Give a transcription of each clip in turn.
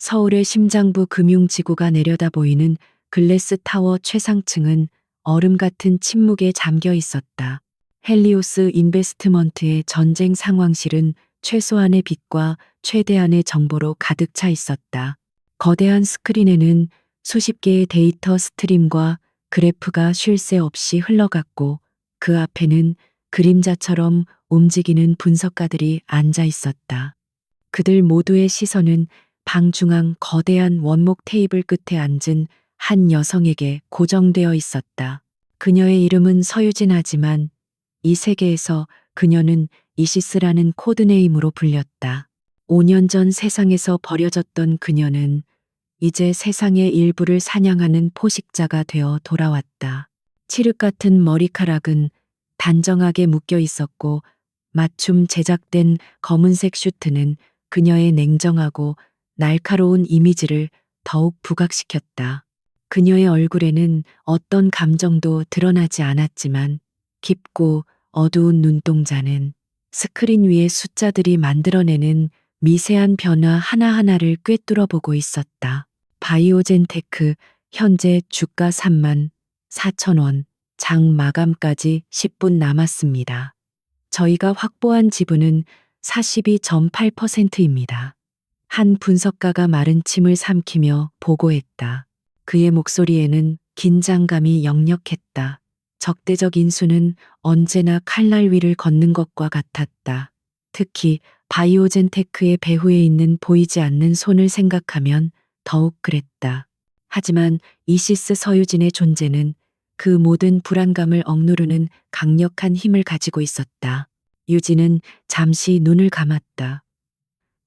서울의 심장부 금융지구가 내려다 보이는 글래스 타워 최상층은 얼음 같은 침묵에 잠겨 있었다. 헬리오스 인베스트먼트의 전쟁 상황실은 최소한의 빛과 최대한의 정보로 가득 차 있었다. 거대한 스크린에는 수십 개의 데이터 스트림과 그래프가 쉴 새 없이 흘러갔고 그 앞에는 그림자처럼 움직이는 분석가들이 앉아 있었다. 그들 모두의 시선은 방 중앙 거대한 원목 테이블 끝에 앉은 한 여성에게 고정되어 있었다. 그녀의 이름은 서유진하지만 이 세계에서 그녀는 이시스라는 코드네임으로 불렸다. 5년 전 세상에서 버려졌던 그녀는 이제 세상의 일부를 사냥하는 포식자가 되어 돌아왔다. 칠흑 같은 머리카락은 단정하게 묶여 있었고 맞춤 제작된 검은색 슈트는 그녀의 냉정하고 날카로운 이미지를 더욱 부각시켰다. 그녀의 얼굴에는 어떤 감정도 드러나지 않았지만 깊고 어두운 눈동자는 스크린 위의 숫자들이 만들어내는 미세한 변화 하나하나를 꿰뚫어 보고 있었다. 바이오젠테크 현재 주가 3만 4천 원, 장 마감까지 10분 남았습니다. 저희가 확보한 지분은 42.8%입니다. 한 분석가가 마른 침을 삼키며 보고했다. 그의 목소리에는 긴장감이 역력했다. 적대적 인수는 언제나 칼날 위를 걷는 것과 같았다. 특히 바이오젠테크의 배후에 있는 보이지 않는 손을 생각하면 더욱 그랬다. 하지만 이시스 서유진의 존재는 그 모든 불안감을 억누르는 강력한 힘을 가지고 있었다. 유진은 잠시 눈을 감았다.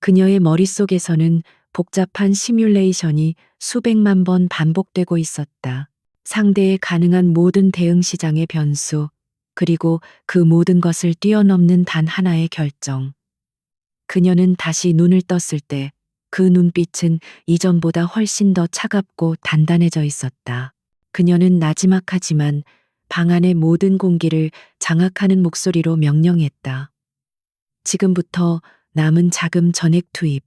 그녀의 머릿속에서는 복잡한 시뮬레이션이 수백만 번 반복되고 있었다. 상대에 가능한 모든 대응 시장의 변수, 그리고 그 모든 것을 뛰어넘는 단 하나의 결정. 그녀는 다시 눈을 떴을 때 그 눈빛은 이전보다 훨씬 더 차갑고 단단해져 있었다. 그녀는 나지막하지만 방 안의 모든 공기를 장악하는 목소리로 명령했다. 지금부터 남은 자금 전액 투입.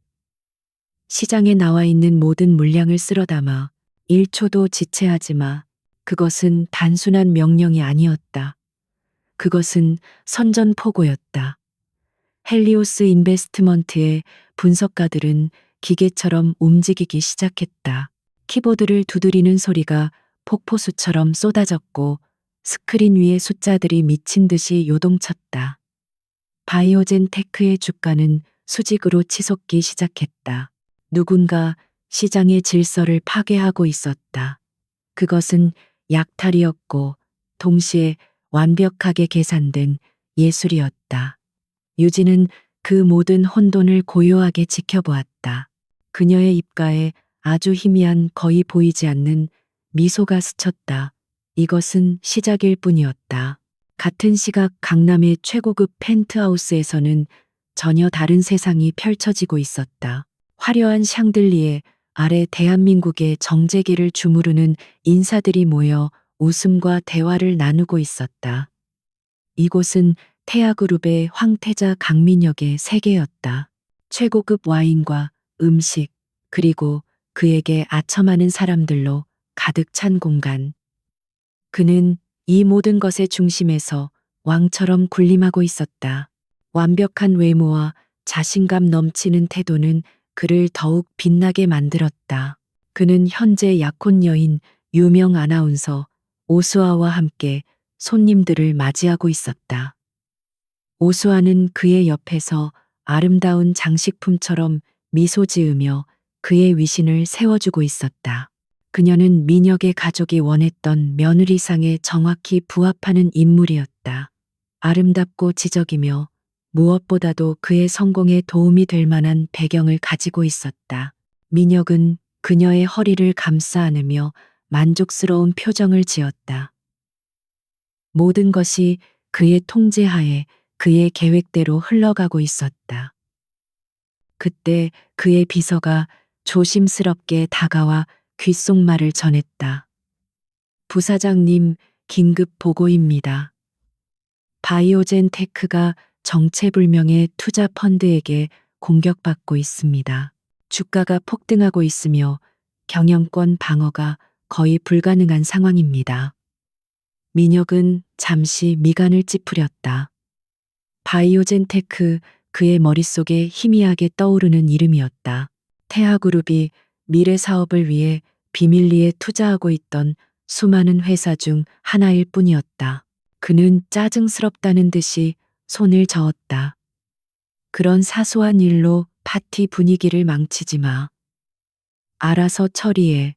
시장에 나와 있는 모든 물량을 쓸어 담아 1초도 지체하지 마. 그것은 단순한 명령이 아니었다. 그것은 선전포고였다. 헬리오스 인베스트먼트의 분석가들은 기계처럼 움직이기 시작했다. 키보드를 두드리는 소리가 폭포수처럼 쏟아졌고 스크린 위의 숫자들이 미친 듯이 요동쳤다. 바이오젠 테크의 주가는 수직으로 치솟기 시작했다. 누군가 시장의 질서를 파괴하고 있었다. 그것은 약탈이었고 동시에 완벽하게 계산된 예술이었다. 유진은 그 모든 혼돈을 고요하게 지켜보았다. 그녀의 입가에 아주 희미한 거의 보이지 않는 미소가 스쳤다. 이것은 시작일 뿐이었다. 같은 시각 강남의 최고급 펜트하우스에서는 전혀 다른 세상이 펼쳐지고 있었다. 화려한 샹들리에 아래 대한민국의 정재기를 주무르는 인사들이 모여 웃음과 대화를 나누고 있었다. 이곳은 태아그룹의 황태자 강민혁의 세계였다. 최고급 와인과 음식, 그리고 그에게 아첨하는 사람들로 가득 찬 공간. 그는 이 모든 것의 중심에서 왕처럼 군림하고 있었다. 완벽한 외모와 자신감 넘치는 태도는 그를 더욱 빛나게 만들었다. 그는 현재 약혼 여인 유명 아나운서 오수아와 함께 손님들을 맞이하고 있었다. 오수아는 그의 옆에서 아름다운 장식품처럼 미소 지으며 그의 위신을 세워주고 있었다. 그녀는 민혁의 가족이 원했던 며느리상에 정확히 부합하는 인물이었다. 아름답고 지적이며 무엇보다도 그의 성공에 도움이 될 만한 배경을 가지고 있었다. 민혁은 그녀의 허리를 감싸 안으며 만족스러운 표정을 지었다. 모든 것이 그의 통제하에 그의 계획대로 흘러가고 있었다. 그때 그의 비서가 조심스럽게 다가와 귓속말을 전했다. 부사장님, 긴급 보고입니다. 바이오젠 테크가 정체불명의 투자 펀드에게 공격받고 있습니다. 주가가 폭등하고 있으며 경영권 방어가 거의 불가능한 상황입니다. 민혁은 잠시 미간을 찌푸렸다. 바이오젠테크, 그의 머릿속에 희미하게 떠오르는 이름이었다. 태아그룹이 미래 사업을 위해 비밀리에 투자하고 있던 수많은 회사 중 하나일 뿐이었다. 그는 짜증스럽다는 듯이 손을 저었다. 그런 사소한 일로 파티 분위기를 망치지 마. 알아서 처리해.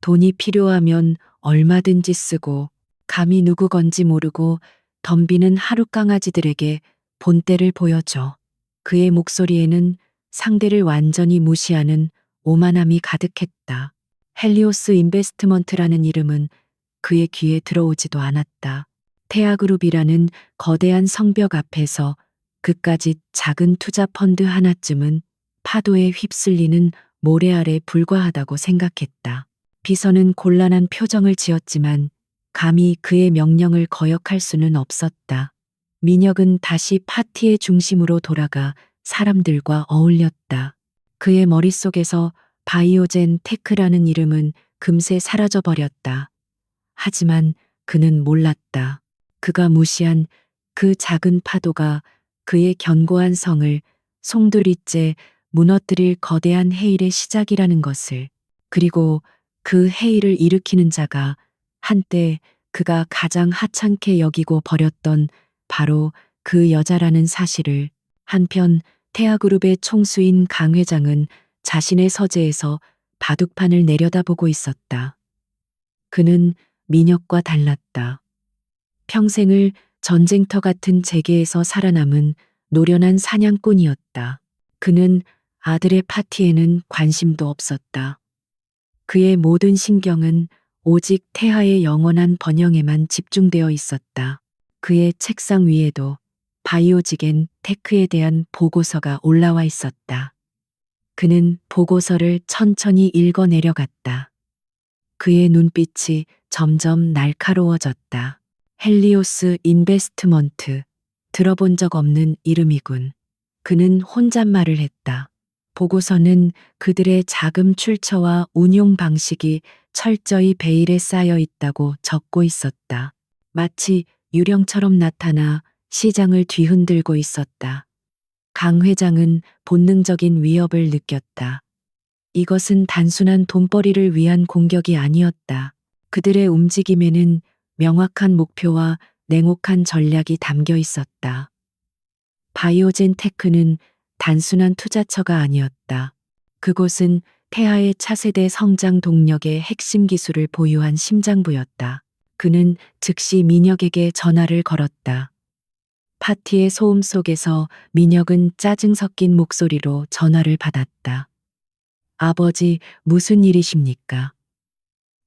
돈이 필요하면 얼마든지 쓰고, 감히 누구 건지 모르고 덤비는 하루 강아지들에게 본때를 보여줘. 그의 목소리에는 상대를 완전히 무시하는 오만함이 가득했다. 헬리오스 인베스트먼트라는 이름은 그의 귀에 들어오지도 않았다. 태아그룹이라는 거대한 성벽 앞에서 그까짓 작은 투자 펀드 하나쯤은 파도에 휩쓸리는 모래 아래 불과하다고 생각했다. 비서는 곤란한 표정을 지었지만 감히 그의 명령을 거역할 수는 없었다. 민혁은 다시 파티의 중심으로 돌아가 사람들과 어울렸다. 그의 머릿속에서 바이오젠 테크라는 이름은 금세 사라져버렸다. 하지만 그는 몰랐다. 그가 무시한 그 작은 파도가 그의 견고한 성을 송두리째 무너뜨릴 거대한 해일의 시작이라는 것을, 그리고 그 해일을 일으키는 자가 한때 그가 가장 하찮게 여기고 버렸던 바로 그 여자라는 사실을. 한편 태아그룹의 총수인 강 회장은 자신의 서재에서 바둑판을 내려다보고 있었다. 그는 민혁과 달랐다. 평생을 전쟁터 같은 재계에서 살아남은 노련한 사냥꾼이었다. 그는 아들의 파티에는 관심도 없었다. 그의 모든 신경은 오직 태하의 영원한 번영에만 집중되어 있었다. 그의 책상 위에도 바이오지겐 테크에 대한 보고서가 올라와 있었다. 그는 보고서를 천천히 읽어 내려갔다. 그의 눈빛이 점점 날카로워졌다. 헬리오스 인베스트먼트, 들어본 적 없는 이름이군. 그는 혼잣말을 했다. 보고서는 그들의 자금 출처와 운용 방식이 철저히 베일에 쌓여 있다고 적고 있었다. 마치 유령처럼 나타나 시장을 뒤흔들고 있었다. 강 회장은 본능적인 위협을 느꼈다. 이것은 단순한 돈벌이를 위한 공격이 아니었다. 그들의 움직임에는 명확한 목표와 냉혹한 전략이 담겨 있었다. 바이오젠 테크는 단순한 투자처가 아니었다. 그곳은 태아의 차세대 성장 동력의 핵심 기술을 보유한 심장부였다. 그는 즉시 민혁에게 전화를 걸었다. 파티의 소음 속에서 민혁은 짜증 섞인 목소리로 전화를 받았다. 아버지, 무슨 일이십니까?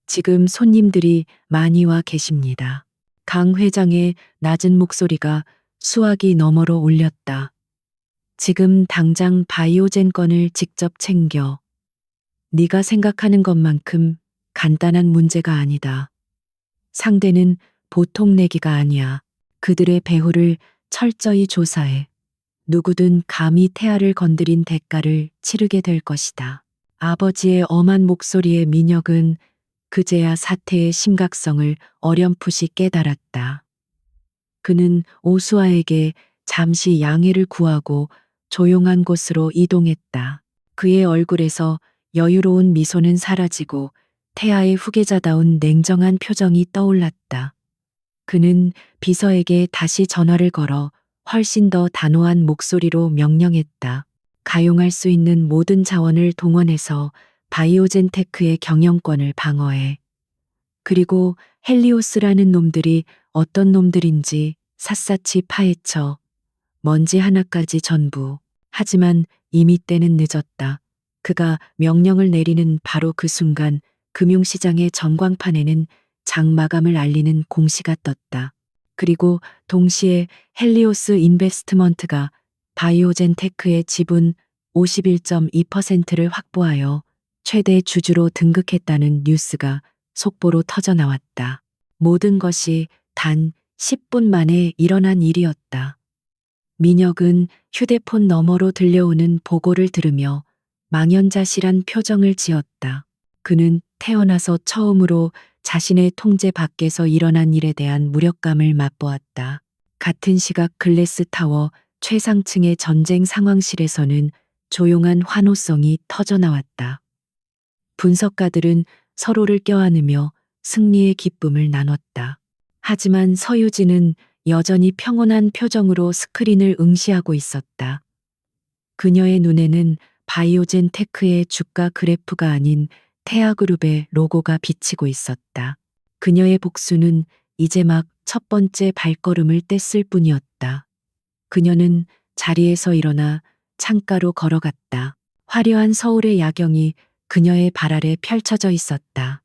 지금 손님들이 많이 와 계십니다. 강 회장의 낮은 목소리가 수화기 너머로 울렸다. 지금 당장 바이오젠 건을 직접 챙겨. 네가 생각하는 것만큼 간단한 문제가 아니다. 상대는 보통 내기가 아니야. 그들의 배후를 철저히 조사해. 누구든 감히 태아를 건드린 대가를 치르게 될 것이다. 아버지의 엄한 목소리의 민혁은 그제야 사태의 심각성을 어렴풋이 깨달았다. 그는 오수아에게 잠시 양해를 구하고 조용한 곳으로 이동했다. 그의 얼굴에서 여유로운 미소는 사라지고 태아의 후계자다운 냉정한 표정이 떠올랐다. 그는 비서에게 다시 전화를 걸어 훨씬 더 단호한 목소리로 명령했다. 가용할 수 있는 모든 자원을 동원해서 바이오젠 테크의 경영권을 방어해. 그리고 헬리오스라는 놈들이 어떤 놈들인지 샅샅이 파헤쳐. 먼지 하나까지 전부. 하지만 이미 때는 늦었다. 그가 명령을 내리는 바로 그 순간 금융시장의 전광판에는 장마감을 알리는 공시가 떴다. 그리고 동시에 헬리오스 인베스트먼트가 바이오젠 테크의 지분 51.2%를 확보하여 최대 주주로 등극했다는 뉴스가 속보로 터져 나왔다. 모든 것이 단 10분 만에 일어난 일이었다. 민혁은 휴대폰 너머로 들려오는 보고를 들으며 망연자실한 표정을 지었다. 그는 태어나서 처음으로 자신의 통제 밖에서 일어난 일에 대한 무력감을 맛보았다. 같은 시각 글래스타워 최상층의 전쟁 상황실에서는 조용한 환호성이 터져나왔다. 분석가들은 서로를 껴안으며 승리의 기쁨을 나눴다. 하지만 서유진은 여전히 평온한 표정으로 스크린을 응시하고 있었다. 그녀의 눈에는 바이오젠 테크의 주가 그래프가 아닌 태아그룹의 로고가 비치고 있었다. 그녀의 복수는 이제 막 첫 번째 발걸음을 뗐을 뿐이었다. 그녀는 자리에서 일어나 창가로 걸어갔다. 화려한 서울의 야경이 그녀의 발 아래 펼쳐져 있었다.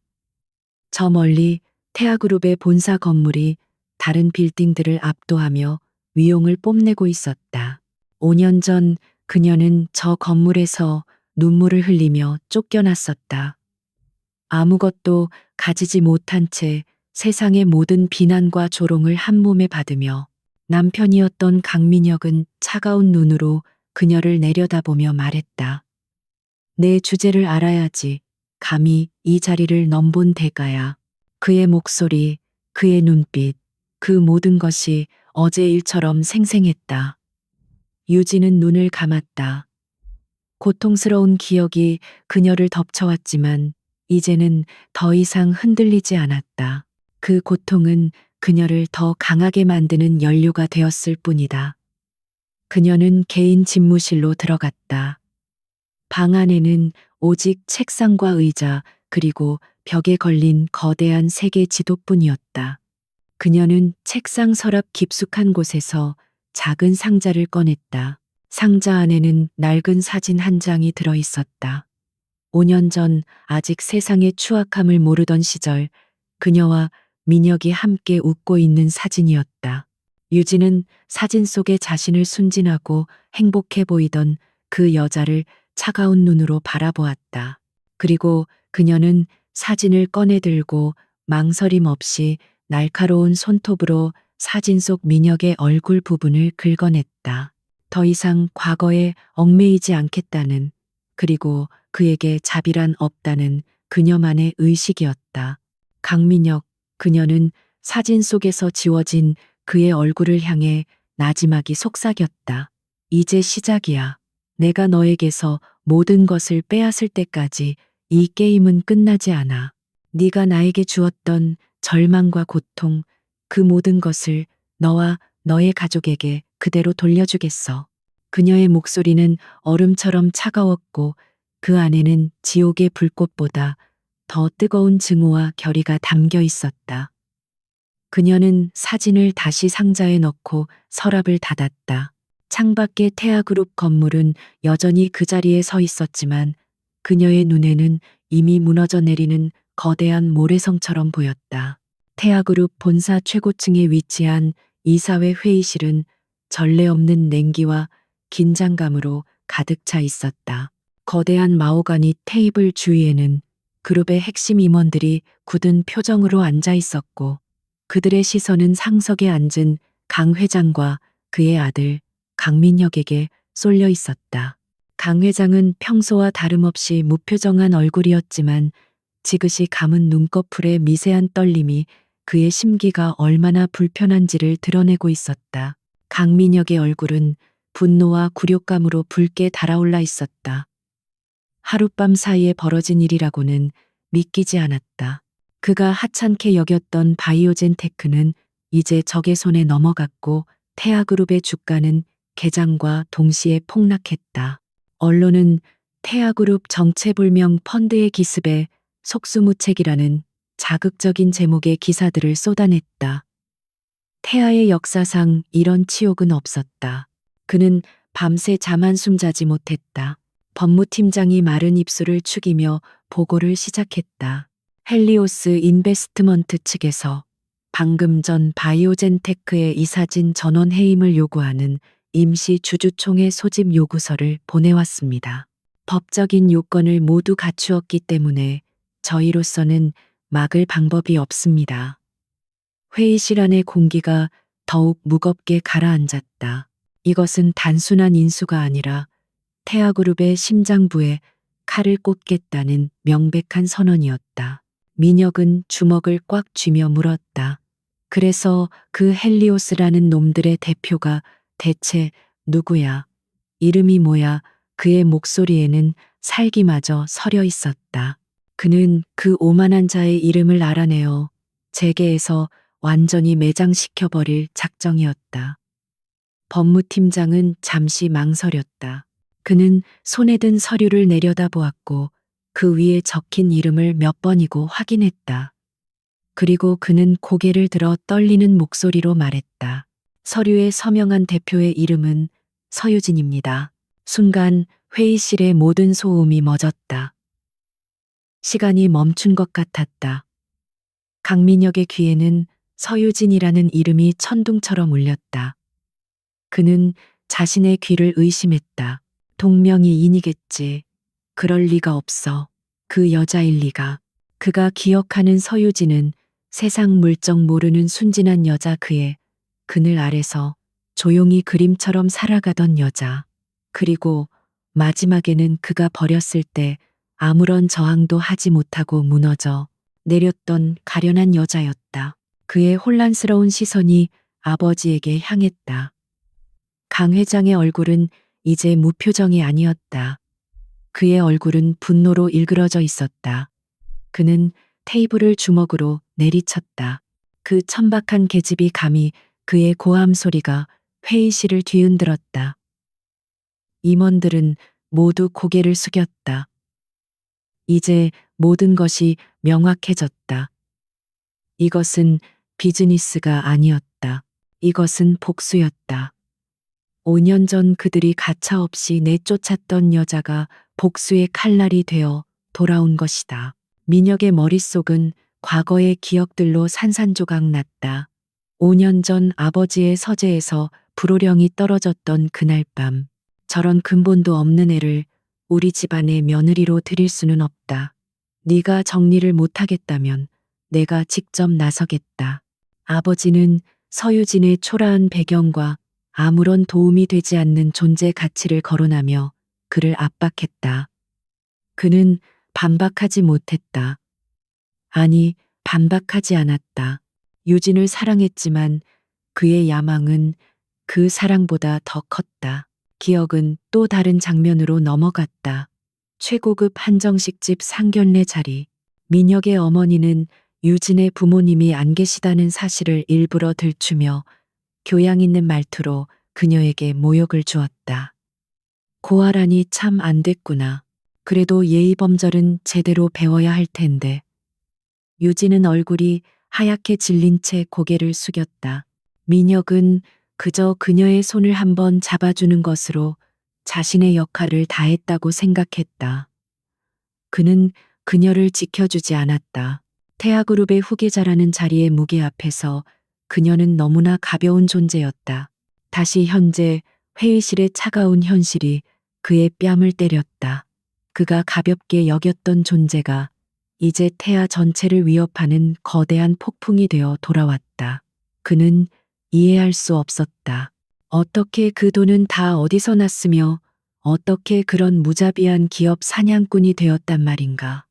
저 멀리 태아그룹의 본사 건물이 다른 빌딩들을 압도하며 위용을 뽐내고 있었다. 5년 전 그녀는 저 건물에서 눈물을 흘리며 쫓겨났었다. 아무것도 가지지 못한 채 세상의 모든 비난과 조롱을 한 몸에 받으며 남편이었던 강민혁은 차가운 눈으로 그녀를 내려다보며 말했다. 내 주제를 알아야지. 감히 이 자리를 넘본 대가야. 그의 목소리, 그의 눈빛, 그 모든 것이 어제 일처럼 생생했다. 유진은 눈을 감았다. 고통스러운 기억이 그녀를 덮쳐왔지만 이제는 더 이상 흔들리지 않았다. 그 고통은 그녀를 더 강하게 만드는 연료가 되었을 뿐이다. 그녀는 개인 집무실로 들어갔다. 방 안에는 오직 책상과 의자 그리고 벽에 걸린 거대한 세계 지도뿐이었다. 그녀는 책상 서랍 깊숙한 곳에서 작은 상자를 꺼냈다. 상자 안에는 낡은 사진 한 장이 들어 있었다. 5년 전 아직 세상의 추악함을 모르던 시절 그녀와 민혁이 함께 웃고 있는 사진이었다. 유진은 사진 속에 자신을 순진하고 행복해 보이던 그 여자를 차가운 눈으로 바라보았다. 그리고 그녀는 사진을 꺼내 들고 망설임 없이 날카로운 손톱으로 사진 속 민혁의 얼굴 부분을 긁어냈다. 더 이상 과거에 얽매이지 않겠다는, 그리고 그에게 자비란 없다는 그녀만의 의식이었다. 강민혁, 그녀는 사진 속에서 지워진 그의 얼굴을 향해 나지막이 속삭였다. 이제 시작이야. 내가 너에게서 모든 것을 빼앗을 때까지 이 게임은 끝나지 않아. 네가 나에게 주었던 절망과 고통, 그 모든 것을 너와 너의 가족에게 그대로 돌려주겠어. 그녀의 목소리는 얼음처럼 차가웠고 그 안에는 지옥의 불꽃보다 더 뜨거운 증오와 결의가 담겨 있었다. 그녀는 사진을 다시 상자에 넣고 서랍을 닫았다. 창밖의 태아그룹 건물은 여전히 그 자리에 서 있었지만 그녀의 눈에는 이미 무너져 내리는 거대한 모래성처럼 보였다. 태아그룹 본사 최고층에 위치한 이사회 회의실은 전례 없는 냉기와 긴장감으로 가득 차 있었다. 거대한 마호가니 테이블 주위에는 그룹의 핵심 임원들이 굳은 표정으로 앉아 있었고 그들의 시선은 상석에 앉은 강 회장과 그의 아들 강민혁에게 쏠려 있었다. 강 회장은 평소와 다름없이 무표정한 얼굴이었지만 지그시 감은 눈꺼풀의 미세한 떨림이 그의 심기가 얼마나 불편한지를 드러내고 있었다. 강민혁의 얼굴은 분노와 굴욕감으로 붉게 달아올라 있었다. 하룻밤 사이에 벌어진 일이라고는 믿기지 않았다. 그가 하찮게 여겼던 바이오젠 테크는 이제 적의 손에 넘어갔고 태아그룹의 주가는 개장과 동시에 폭락했다. 언론은 태아그룹 정체불명 펀드의 기습에 속수무책이라는 자극적인 제목의 기사들을 쏟아냈다. 태아의 역사상 이런 치욕은 없었다. 그는 밤새 잠 한숨 자지 못했다. 법무팀장이 마른 입술을 축이며 보고를 시작했다. 헬리오스 인베스트먼트 측에서 방금 전 바이오젠 테크의 이 사진 전원 해임을 요구하는 임시 주주총회 소집 요구서를 보내왔습니다. 법적인 요건을 모두 갖추었기 때문에 저희로서는 막을 방법이 없습니다. 회의실 안의 공기가 더욱 무겁게 가라앉았다. 이것은 단순한 인수가 아니라 태아그룹의 심장부에 칼을 꽂겠다는 명백한 선언이었다. 민혁은 주먹을 꽉 쥐며 물었다. 그래서 그 헬리오스라는 놈들의 대표가 대체 누구야? 이름이 뭐야? 그의 목소리에는 살기마저 서려 있었다. 그는 그 오만한 자의 이름을 알아내어 재계에서 완전히 매장시켜버릴 작정이었다. 법무팀장은 잠시 망설였다. 그는 손에 든 서류를 내려다보았고 그 위에 적힌 이름을 몇 번이고 확인했다. 그리고 그는 고개를 들어 떨리는 목소리로 말했다. 서류에 서명한 대표의 이름은 서유진입니다. 순간 회의실의 모든 소음이 멎었다. 시간이 멈춘 것 같았다. 강민혁의 귀에는 서유진이라는 이름이 천둥처럼 울렸다. 그는 자신의 귀를 의심했다. 동명이인이겠지. 그럴 리가 없어. 그 여자일 리가. 그가 기억하는 서유진은 세상 물정 모르는 순진한 여자, 그의 그늘 아래서 조용히 그림처럼 살아가던 여자. 그리고 마지막에는 그가 버렸을 때 아무런 저항도 하지 못하고 무너져 내렸던 가련한 여자였다. 그의 혼란스러운 시선이 아버지에게 향했다. 강 회장의 얼굴은 이제 무표정이 아니었다. 그의 얼굴은 분노로 일그러져 있었다. 그는 테이블을 주먹으로 내리쳤다. 그 천박한 계집이 감히 그의 고함 소리가 회의실을 뒤흔들었다. 임원들은 모두 고개를 숙였다. 이제 모든 것이 명확해졌다. 이것은 비즈니스가 아니었다. 이것은 복수였다. 5년 전 그들이 가차없이 내쫓았던 여자가 복수의 칼날이 되어 돌아온 것이다. 민혁의 머릿속은 과거의 기억들로 산산조각 났다. 5년 전 아버지의 서재에서 불호령이 떨어졌던 그날 밤. 저런 근본도 없는 애를 우리 집안의 며느리로 들일 수는 없다. 네가 정리를 못하겠다면 내가 직접 나서겠다. 아버지는 서유진의 초라한 배경과 아무런 도움이 되지 않는 존재 가치를 거론하며 그를 압박했다. 그는 반박하지 못했다. 아니, 반박하지 않았다. 유진을 사랑했지만 그의 야망은 그 사랑보다 더 컸다. 기억은 또 다른 장면으로 넘어갔다. 최고급 한정식집 상견례 자리. 민혁의 어머니는 유진의 부모님이 안 계시다는 사실을 일부러 들추며 교양 있는 말투로 그녀에게 모욕을 주었다. 고아라니 참 안 됐구나. 그래도 예의범절은 제대로 배워야 할 텐데. 유진은 얼굴이 하얗게 질린 채 고개를 숙였다. 민혁은 그저 그녀의 손을 한번 잡아주는 것으로 자신의 역할을 다했다고 생각했다. 그는 그녀를 지켜주지 않았다. 태아그룹의 후계자라는 자리의 무게 앞에서 그녀는 너무나 가벼운 존재였다. 다시 현재 회의실의 차가운 현실이 그의 뺨을 때렸다. 그가 가볍게 여겼던 존재가 이제 태아 전체를 위협하는 거대한 폭풍이 되어 돌아왔다. 그는 이해할 수 없었다. 어떻게 그 돈은 다 어디서 났으며 어떻게 그런 무자비한 기업 사냥꾼이 되었단 말인가.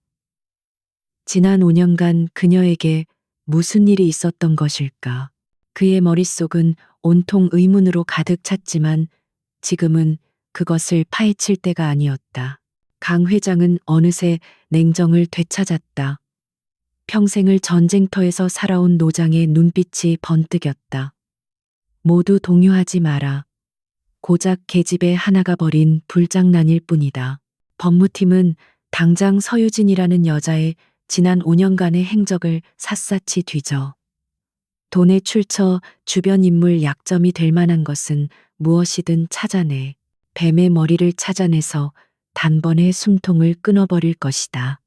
지난 5년간 그녀에게 무슨 일이 있었던 것일까. 그의 머릿속은 온통 의문으로 가득 찼지만 지금은 그것을 파헤칠 때가 아니었다. 강 회장은 어느새 냉정을 되찾았다. 평생을 전쟁터에서 살아온 노장의 눈빛이 번뜩였다. 모두 동요하지 마라. 고작 계집애 하나가 벌인 불장난일 뿐이다. 법무팀은 당장 서유진이라는 여자의 지난 5년간의 행적을 샅샅이 뒤져 돈에 출처 주변 인물 약점이 될 만한 것은 무엇이든 찾아내 뱀의 머리를 찾아내서 단번에 숨통을 끊어버릴 것이다.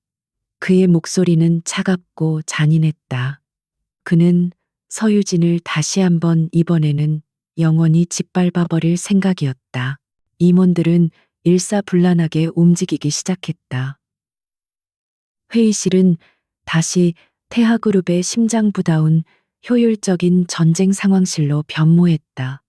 그의 목소리는 차갑고 잔인했다. 그는 서유진을 다시 한번 이번에는 영원히 짓밟아버릴 생각이었다. 임원들은 일사불란하게 움직이기 시작했다. 회의실은 다시 태하그룹의 심장부다운 효율적인 전쟁 상황실로 변모했다.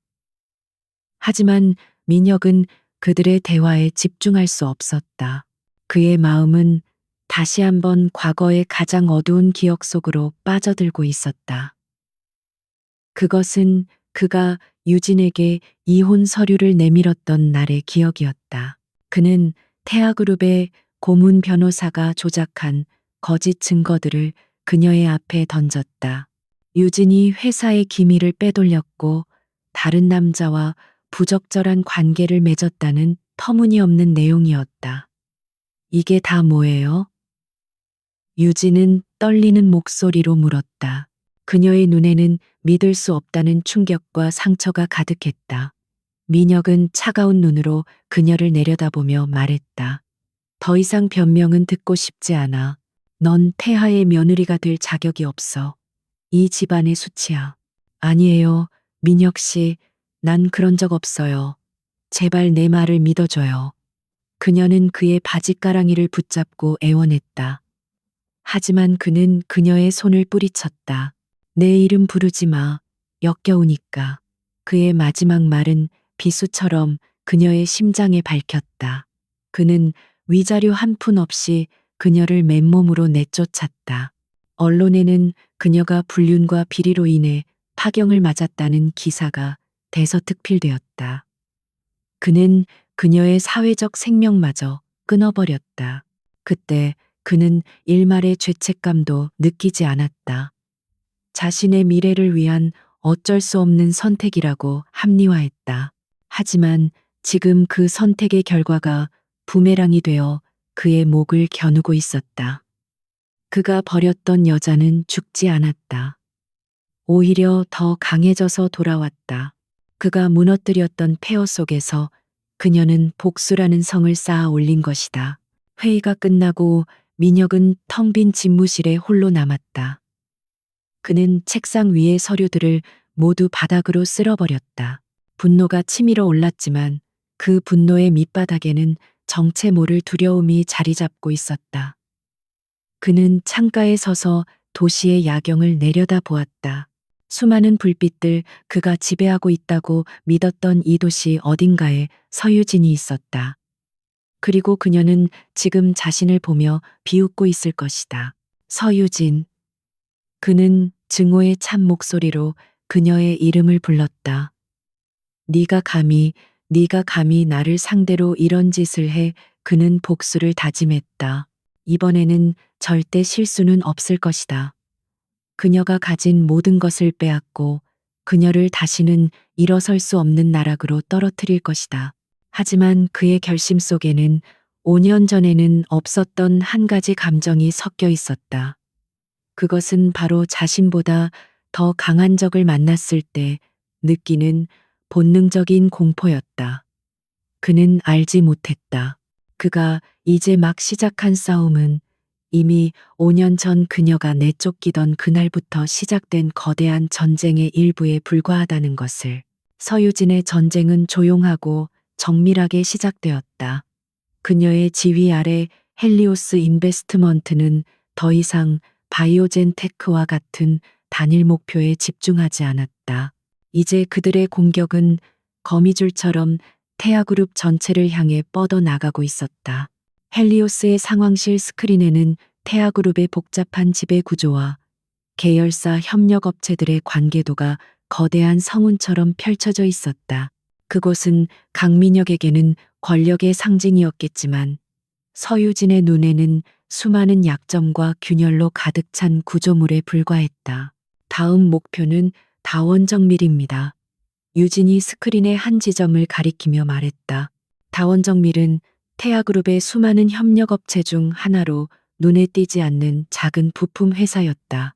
하지만 민혁은 그들의 대화에 집중할 수 없었다. 그의 마음은 다시 한번 과거의 가장 어두운 기억 속으로 빠져들고 있었다. 그것은 그가 유진에게 이혼 서류를 내밀었던 날의 기억이었다. 그는 태아그룹의 고문 변호사가 조작한 거짓 증거들을 그녀의 앞에 던졌다. 유진이 회사의 기밀을 빼돌렸고 다른 남자와 부적절한 관계를 맺었다는 터무니없는 내용이었다. 이게 다 뭐예요? 유진은 떨리는 목소리로 물었다. 그녀의 눈에는 믿을 수 없다는 충격과 상처가 가득했다. 민혁은 차가운 눈으로 그녀를 내려다보며 말했다. 더 이상 변명은 듣고 싶지 않아. 넌 태하의 며느리가 될 자격이 없어. 이 집안의 수치야. 아니에요, 민혁 씨. 난 그런 적 없어요. 제발 내 말을 믿어줘요. 그녀는 그의 바짓가랑이를 붙잡고 애원했다. 하지만 그는 그녀의 손을 뿌리쳤다. 내 이름 부르지 마. 역겨우니까. 그의 마지막 말은 비수처럼 그녀의 심장에 밝혔다. 그는 위자료 한 푼 없이 그녀를 맨몸으로 내쫓았다. 언론에는 그녀가 불륜과 비리로 인해 파경을 맞았다는 기사가 대서특필되었다. 그는 그녀의 사회적 생명마저 끊어버렸다. 그때 그는 일말의 죄책감도 느끼지 않았다. 자신의 미래를 위한 어쩔 수 없는 선택이라고 합리화했다. 하지만 지금 그 선택의 결과가 부메랑이 되어 그의 목을 겨누고 있었다. 그가 버렸던 여자는 죽지 않았다. 오히려 더 강해져서 돌아왔다. 그가 무너뜨렸던 폐허 속에서 그녀는 복수라는 성을 쌓아 올린 것이다. 회의가 끝나고 민혁은 텅 빈 집무실에 홀로 남았다. 그는 책상 위의 서류들을 모두 바닥으로 쓸어버렸다. 분노가 치밀어 올랐지만 그 분노의 밑바닥에는 정체 모를 두려움이 자리 잡고 있었다. 그는 창가에 서서 도시의 야경을 내려다 보았다. 수많은 불빛들, 그가 지배하고 있다고 믿었던 이 도시 어딘가에 서유진이 있었다. 그리고 그녀는 지금 자신을 보며 비웃고 있을 것이다. 서유진. 그는 증오의 찬 목소리로 그녀의 이름을 불렀다. 네가 감히 나를 상대로 이런 짓을 해. 그는 복수를 다짐했다. 이번에는 절대 실수는 없을 것이다. 그녀가 가진 모든 것을 빼앗고 그녀를 다시는 일어설 수 없는 나락으로 떨어뜨릴 것이다. 하지만 그의 결심 속에는 5년 전에는 없었던 한 가지 감정이 섞여 있었다. 그것은 바로 자신보다 더 강한 적을 만났을 때 느끼는 본능적인 공포였다. 그는 알지 못했다. 그가 이제 막 시작한 싸움은 이미 5년 전 그녀가 내쫓기던 그날부터 시작된 거대한 전쟁의 일부에 불과하다는 것을. 서유진의 전쟁은 조용하고 정밀하게 시작되었다. 그녀의 지휘 아래 헬리오스 인베스트먼트는 더 이상 바이오젠 테크와 같은 단일 목표에 집중하지 않았다. 이제 그들의 공격은 거미줄처럼 태아그룹 전체를 향해 뻗어나가고 있었다. 헬리오스의 상황실 스크린에는 태아그룹의 복잡한 지배 구조와 계열사 협력업체들의 관계도가 거대한 성운처럼 펼쳐져 있었다. 그곳은 강민혁에게는 권력의 상징이었겠지만 서유진의 눈에는 수많은 약점과 균열로 가득 찬 구조물에 불과했다. 다음 목표는 다원정밀입니다. 유진이 스크린의 한 지점을 가리키며 말했다. 다원정밀은 태아그룹의 수많은 협력업체 중 하나로 눈에 띄지 않는 작은 부품 회사였다.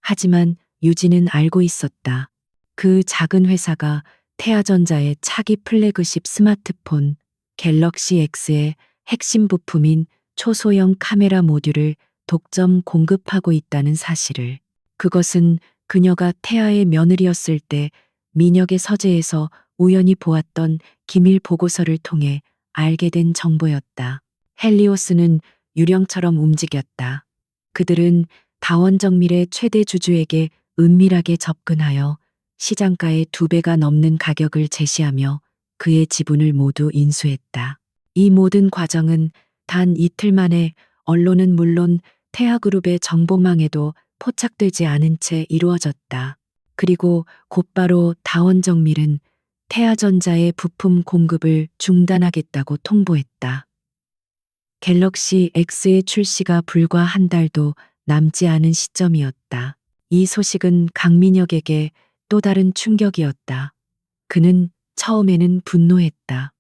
하지만 유진은 알고 있었다. 그 작은 회사가 태아전자의 차기 플래그십 스마트폰 갤럭시 X의 핵심 부품인 초소형 카메라 모듈을 독점 공급하고 있다는 사실을. 그것은 그녀가 태아의 며느리였을 때 민혁의 서재에서 우연히 보았던 기밀 보고서를 통해 알게 된 정보였다. 헬리오스는 유령처럼 움직였다. 그들은 다원정밀의 최대 주주에게 은밀하게 접근하여 시장가의 2배가 넘는 가격을 제시하며 그의 지분을 모두 인수했다. 이 모든 과정은 단 이틀 만에 언론은 물론 태아그룹의 정보망에도 포착되지 않은 채 이루어졌다. 그리고 곧바로 다원정밀은 태아전자의 부품 공급을 중단하겠다고 통보했다. 갤럭시 X의 출시가 불과 한 달도 남지 않은 시점이었다. 이 소식은 강민혁에게 또 다른 충격이었다. 그는 처음에는 분노했다.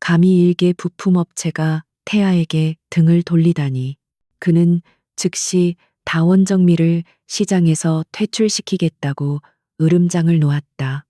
감히 일개 부품업체가 태아에게 등을 돌리다니. 그는 즉시 다원정밀을 시장에서 퇴출시키겠다고 으름장을 놓았다.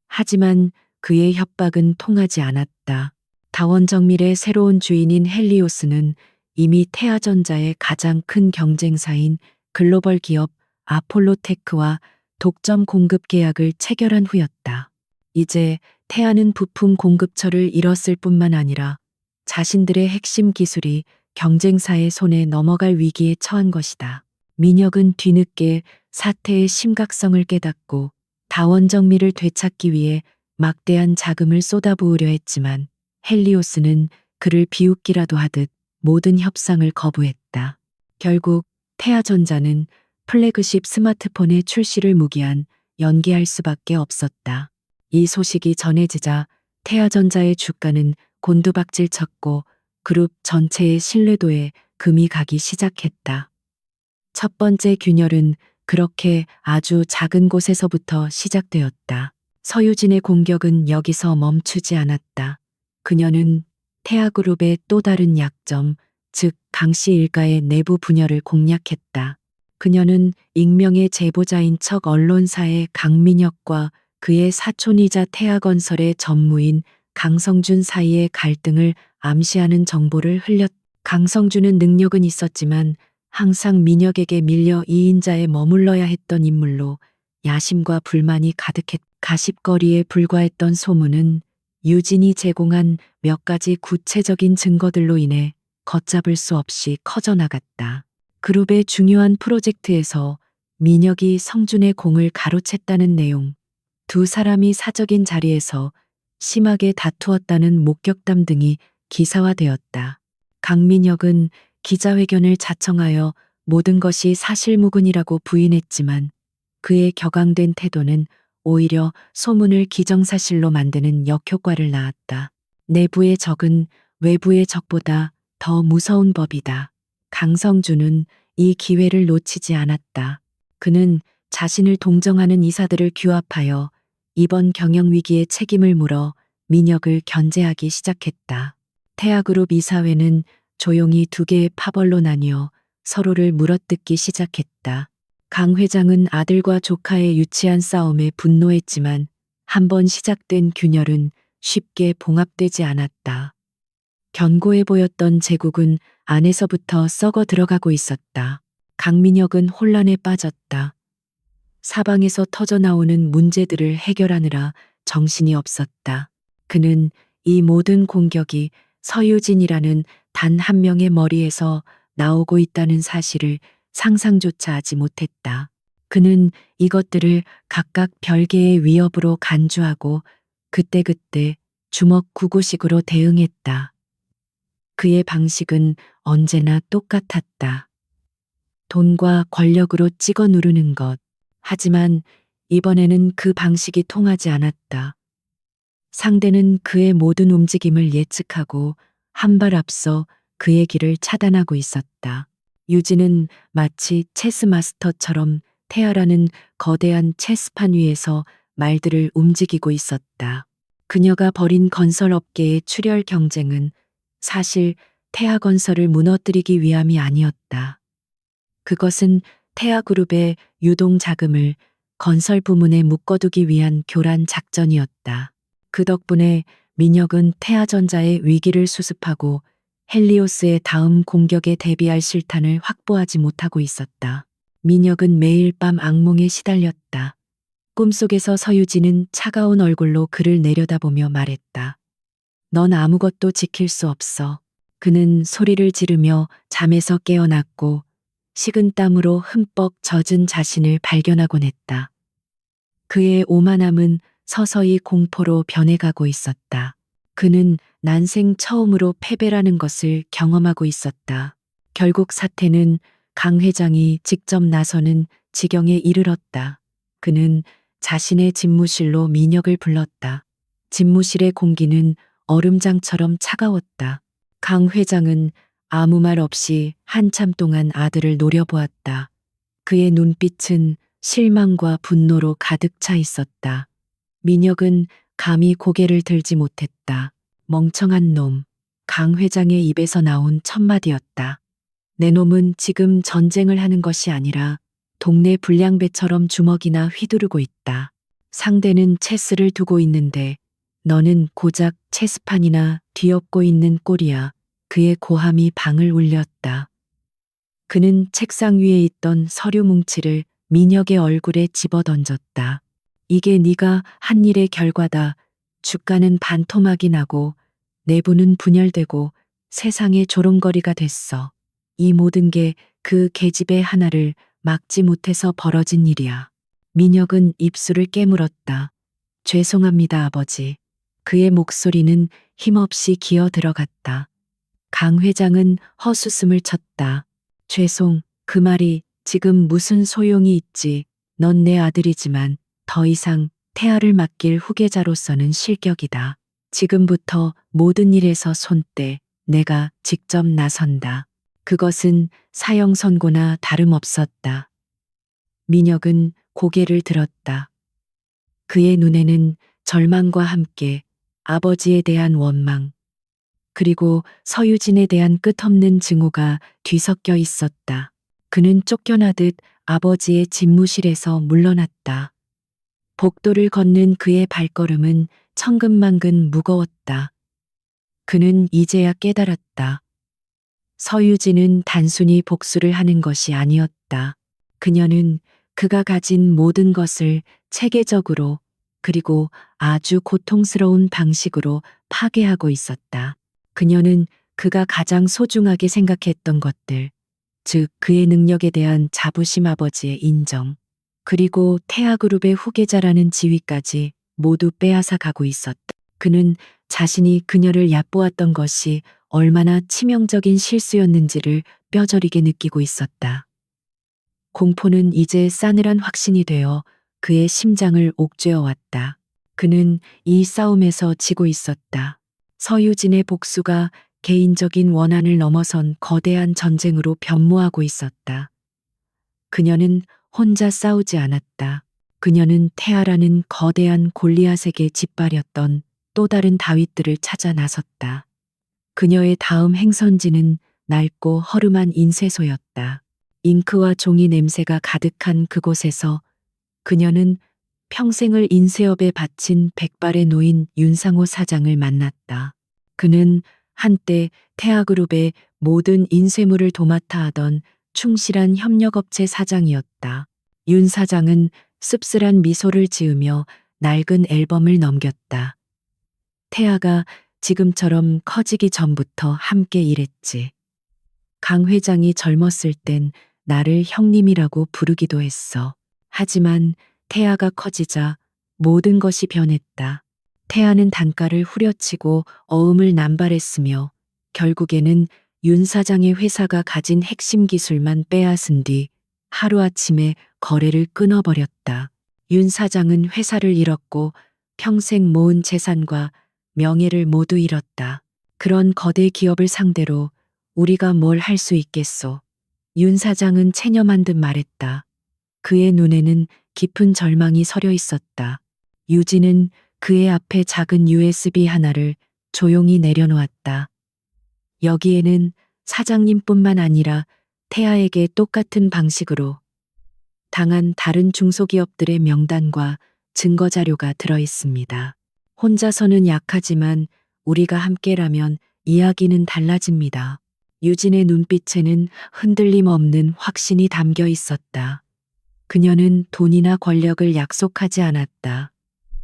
하지만 그의 협박은 통하지 않았다. 다원정밀의 새로운 주인인 헬리오스는 이미 태아전자의 가장 큰 경쟁사인 글로벌 기업 아폴로테크와 독점 공급 계약을 체결한 후였다. 이제 태아는 부품 공급처를 잃었을 뿐만 아니라 자신들의 핵심 기술이 경쟁사의 손에 넘어갈 위기에 처한 것이다. 민혁은 뒤늦게 사태의 심각성을 깨닫고 다원정밀을 되찾기 위해 막대한 자금을 쏟아부으려 했지만 헬리오스는 그를 비웃기라도 하듯 모든 협상을 거부했다. 결국 태아전자는 플래그십 스마트폰의 출시를 무기한 연기할 수밖에 없었다. 이 소식이 전해지자 태아전자의 주가는 곤두박질 쳤고 그룹 전체의 신뢰도에 금이 가기 시작했다. 첫 번째 균열은 그렇게 아주 작은 곳에서부터 시작되었다. 서유진의 공격은 여기서 멈추지 않았다. 그녀는 태아그룹의 또 다른 약점, 즉 강씨 일가의 내부 분열을 공략했다. 그녀는 익명의 제보자인 척 언론사의 강민혁과 그의 사촌이자 태아건설의 전무인 강성준 사이의 갈등을 암시하는 정보를 흘렸다. 강성준은 능력은 있었지만 항상 민혁에게 밀려 2인자에 머물러야 했던 인물로 야심과 불만이 가득했다. 가십거리에 불과했던 소문은 유진이 제공한 몇 가지 구체적인 증거들로 인해 걷잡을 수 없이 커져나갔다. 그룹의 중요한 프로젝트에서 민혁이 성준의 공을 가로챘다는 내용, 두 사람이 사적인 자리에서 심하게 다투었다는 목격담 등이 기사화되었다. 강민혁은 기자회견을 자청하여 모든 것이 사실무근이라고 부인했지만 그의 격앙된 태도는 오히려 소문을 기정사실로 만드는 역효과를 낳았다. 내부의 적은 외부의 적보다 더 무서운 법이다. 강성준은 이 기회를 놓치지 않았다. 그는 자신을 동정하는 이사들을 규합하여 이번 경영위기의 책임을 물어 민혁을 견제하기 시작했다. 태아그룹 이사회는 조용히 두 개의 파벌로 나뉘어 서로를 물어뜯기 시작했다. 강 회장은 아들과 조카의 유치한 싸움에 분노했지만 한번 시작된 균열은 쉽게 봉합되지 않았다. 견고해 보였던 제국은 안에서부터 썩어 들어가고 있었다. 강민혁은 혼란에 빠졌다. 사방에서 터져나오는 문제들을 해결하느라 정신이 없었다. 그는 이 모든 공격이 서유진이라는 단 한 명의 머리에서 나오고 있다는 사실을 상상조차 하지 못했다. 그는 이것들을 각각 별개의 위협으로 간주하고 그때그때 주먹구구식으로 대응했다. 그의 방식은 언제나 똑같았다. 돈과 권력으로 찍어 누르는 것. 하지만 이번에는 그 방식이 통하지 않았다. 상대는 그의 모든 움직임을 예측하고 한 발 앞서 그의 길을 차단하고 있었다. 유진은 마치 체스 마스터처럼 태아라는 거대한 체스판 위에서 말들을 움직이고 있었다. 그녀가 벌인 건설업계의 출혈 경쟁은 사실 태아건설을 무너뜨리기 위함이 아니었다. 그것은 태아그룹의 유동 자금을 건설 부문에 묶어두기 위한 교란 작전이었다. 그 덕분에 민혁은 태아전자의 위기를 수습하고 헬리오스의 다음 공격에 대비할 실탄을 확보하지 못하고 있었다. 민혁은 매일 밤 악몽에 시달렸다. 꿈속에서 서유진은 차가운 얼굴로 그를 내려다보며 말했다. 넌 아무것도 지킬 수 없어. 그는 소리를 지르며 잠에서 깨어났고 식은 땀으로 흠뻑 젖은 자신을 발견하곤 했다. 그의 오만함은 서서히 공포로 변해가고 있었다. 그는 난생 처음으로 패배라는 것을 경험하고 있었다. 결국 사태는 강 회장이 직접 나서는 지경에 이르렀다. 그는 자신의 집무실로 민혁을 불렀다. 집무실의 공기는 얼음장처럼 차가웠다. 강 회장은 아무 말 없이 한참 동안 아들을 노려보았다. 그의 눈빛은 실망과 분노로 가득 차 있었다. 민혁은 감히 고개를 들지 못했다. 멍청한 놈. 강 회장의 입에서 나온 첫마디였다. 내 놈은 지금 전쟁을 하는 것이 아니라 동네 불량배처럼 주먹이나 휘두르고 있다. 상대는 체스를 두고 있는데 너는 고작 체스판이나 뒤엎고 있는 꼴이야. 그의 고함이 방을 울렸다. 그는 책상 위에 있던 서류 뭉치를 민혁의 얼굴에 집어던졌다. 이게 네가 한 일의 결과다. 주가는 반토막이 나고 내부는 분열되고 세상의 조롱거리가 됐어. 이 모든 게 그 계집애 하나를 막지 못해서 벌어진 일이야. 민혁은 입술을 깨물었다. 죄송합니다, 아버지. 그의 목소리는 힘없이 기어 들어갔다. 강 회장은 헛웃음을 쳤다. 죄송, 그 말이 지금 무슨 소용이 있지. 넌 내 아들이지만 더 이상 태아를 맡길 후계자로서는 실격이다. 지금부터 모든 일에서 손떼. 내가 직접 나선다. 그것은 사형 선고나 다름없었다. 민혁은 고개를 들었다. 그의 눈에는 절망과 함께 아버지에 대한 원망, 그리고 서유진에 대한 끝없는 증오가 뒤섞여 있었다. 그는 쫓겨나듯 아버지의 집무실에서 물러났다. 복도를 걷는 그의 발걸음은 천근만근 무거웠다. 그는 이제야 깨달았다. 서유진은 단순히 복수를 하는 것이 아니었다. 그녀는 그가 가진 모든 것을 체계적으로 그리고 아주 고통스러운 방식으로 파괴하고 있었다. 그녀는 그가 가장 소중하게 생각했던 것들, 즉 그의 능력에 대한 자부심, 아버지의 인정, 그리고 태아그룹의 후계자라는 지위까지 모두 빼앗아 가고 있었다. 그는 자신이 그녀를 얕보았던 것이 얼마나 치명적인 실수였는지를 뼈저리게 느끼고 있었다. 공포는 이제 싸늘한 확신이 되어 그의 심장을 옥죄어 왔다. 그는 이 싸움에서 지고 있었다. 서유진의 복수가 개인적인 원한을 넘어선 거대한 전쟁으로 변모하고 있었다. 그녀는 혼자 싸우지 않았다. 그녀는 태아라는 거대한 골리앗에게 짓밟였던 또 다른 다윗들을 찾아 나섰다. 그녀의 다음 행선지는 낡고 허름한 인쇄소였다. 잉크와 종이 냄새가 가득한 그곳에서 그녀는 평생을 인쇄업에 바친 백발의 노인 윤상호 사장을 만났다. 그는 한때 태아그룹의 모든 인쇄물을 도맡아 하던 충실한 협력업체 사장이었다. 윤 사장은 씁쓸한 미소를 지으며 낡은 앨범을 넘겼다. 태아가 지금처럼 커지기 전부터 함께 일했지. 강 회장이 젊었을 땐 나를 형님이라고 부르기도 했어. 하지만 태아가 커지자 모든 것이 변했다. 태아는 단가를 후려치고 어음을 남발했으며 결국에는 윤 사장의 회사가 가진 핵심 기술만 빼앗은 뒤 하루아침에 거래를 끊어버렸다. 윤 사장은 회사를 잃었고 평생 모은 재산과 명예를 모두 잃었다. 그런 거대 기업을 상대로 우리가 뭘 할 수 있겠소. 윤 사장은 체념한 듯 말했다. 그의 눈에는 깊은 절망이 서려 있었다. 유진은 그의 앞에 작은 USB 하나를 조용히 내려놓았다. 여기에는 사장님뿐만 아니라 태아에게 똑같은 방식으로 당한 다른 중소기업들의 명단과 증거 자료가 들어 있습니다. 혼자서는 약하지만 우리가 함께라면 이야기는 달라집니다. 유진의 눈빛에는 흔들림 없는 확신이 담겨 있었다. 그녀는 돈이나 권력을 약속하지 않았다.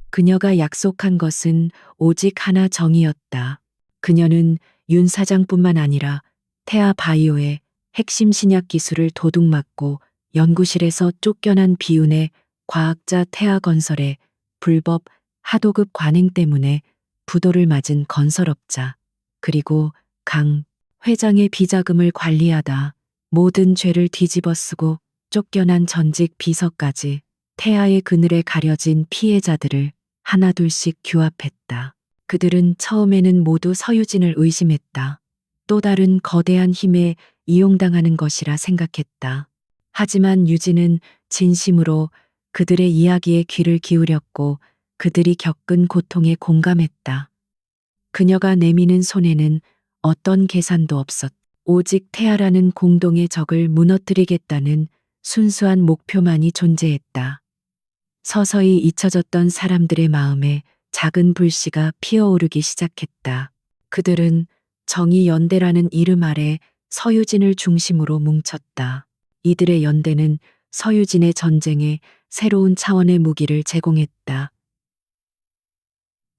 그녀가 약속한 것은 오직 하나, 정의였다. 그녀는 윤 사장뿐만 아니라 태아 바이오의 핵심 신약 기술을 도둑맞고 연구실에서 쫓겨난 비운의 과학자 태아 건설의 불법 하도급 관행 때문에 부도를 맞은 건설업자, 그리고 강 회장의 비자금을 관리하다 모든 죄를 뒤집어쓰고 쫓겨난 전직 비서까지 태아의 그늘에 가려진 피해자들을 하나둘씩 규합했다. 그들은 처음에는 모두 서유진을 의심했다. 또 다른 거대한 힘에 이용당하는 것이라 생각했다. 하지만 유진은 진심으로 그들의 이야기에 귀를 기울였고 그들이 겪은 고통에 공감했다. 그녀가 내미는 손에는 어떤 계산도 없었다. 오직 태아라는 공동의 적을 무너뜨리겠다는 순수한 목표만이 존재했다. 서서히 잊혀졌던 사람들의 마음에 작은 불씨가 피어오르기 시작했다. 그들은 정의연대라는 이름 아래 서유진을 중심으로 뭉쳤다. 이들의 연대는 서유진의 전쟁에 새로운 차원의 무기를 제공했다.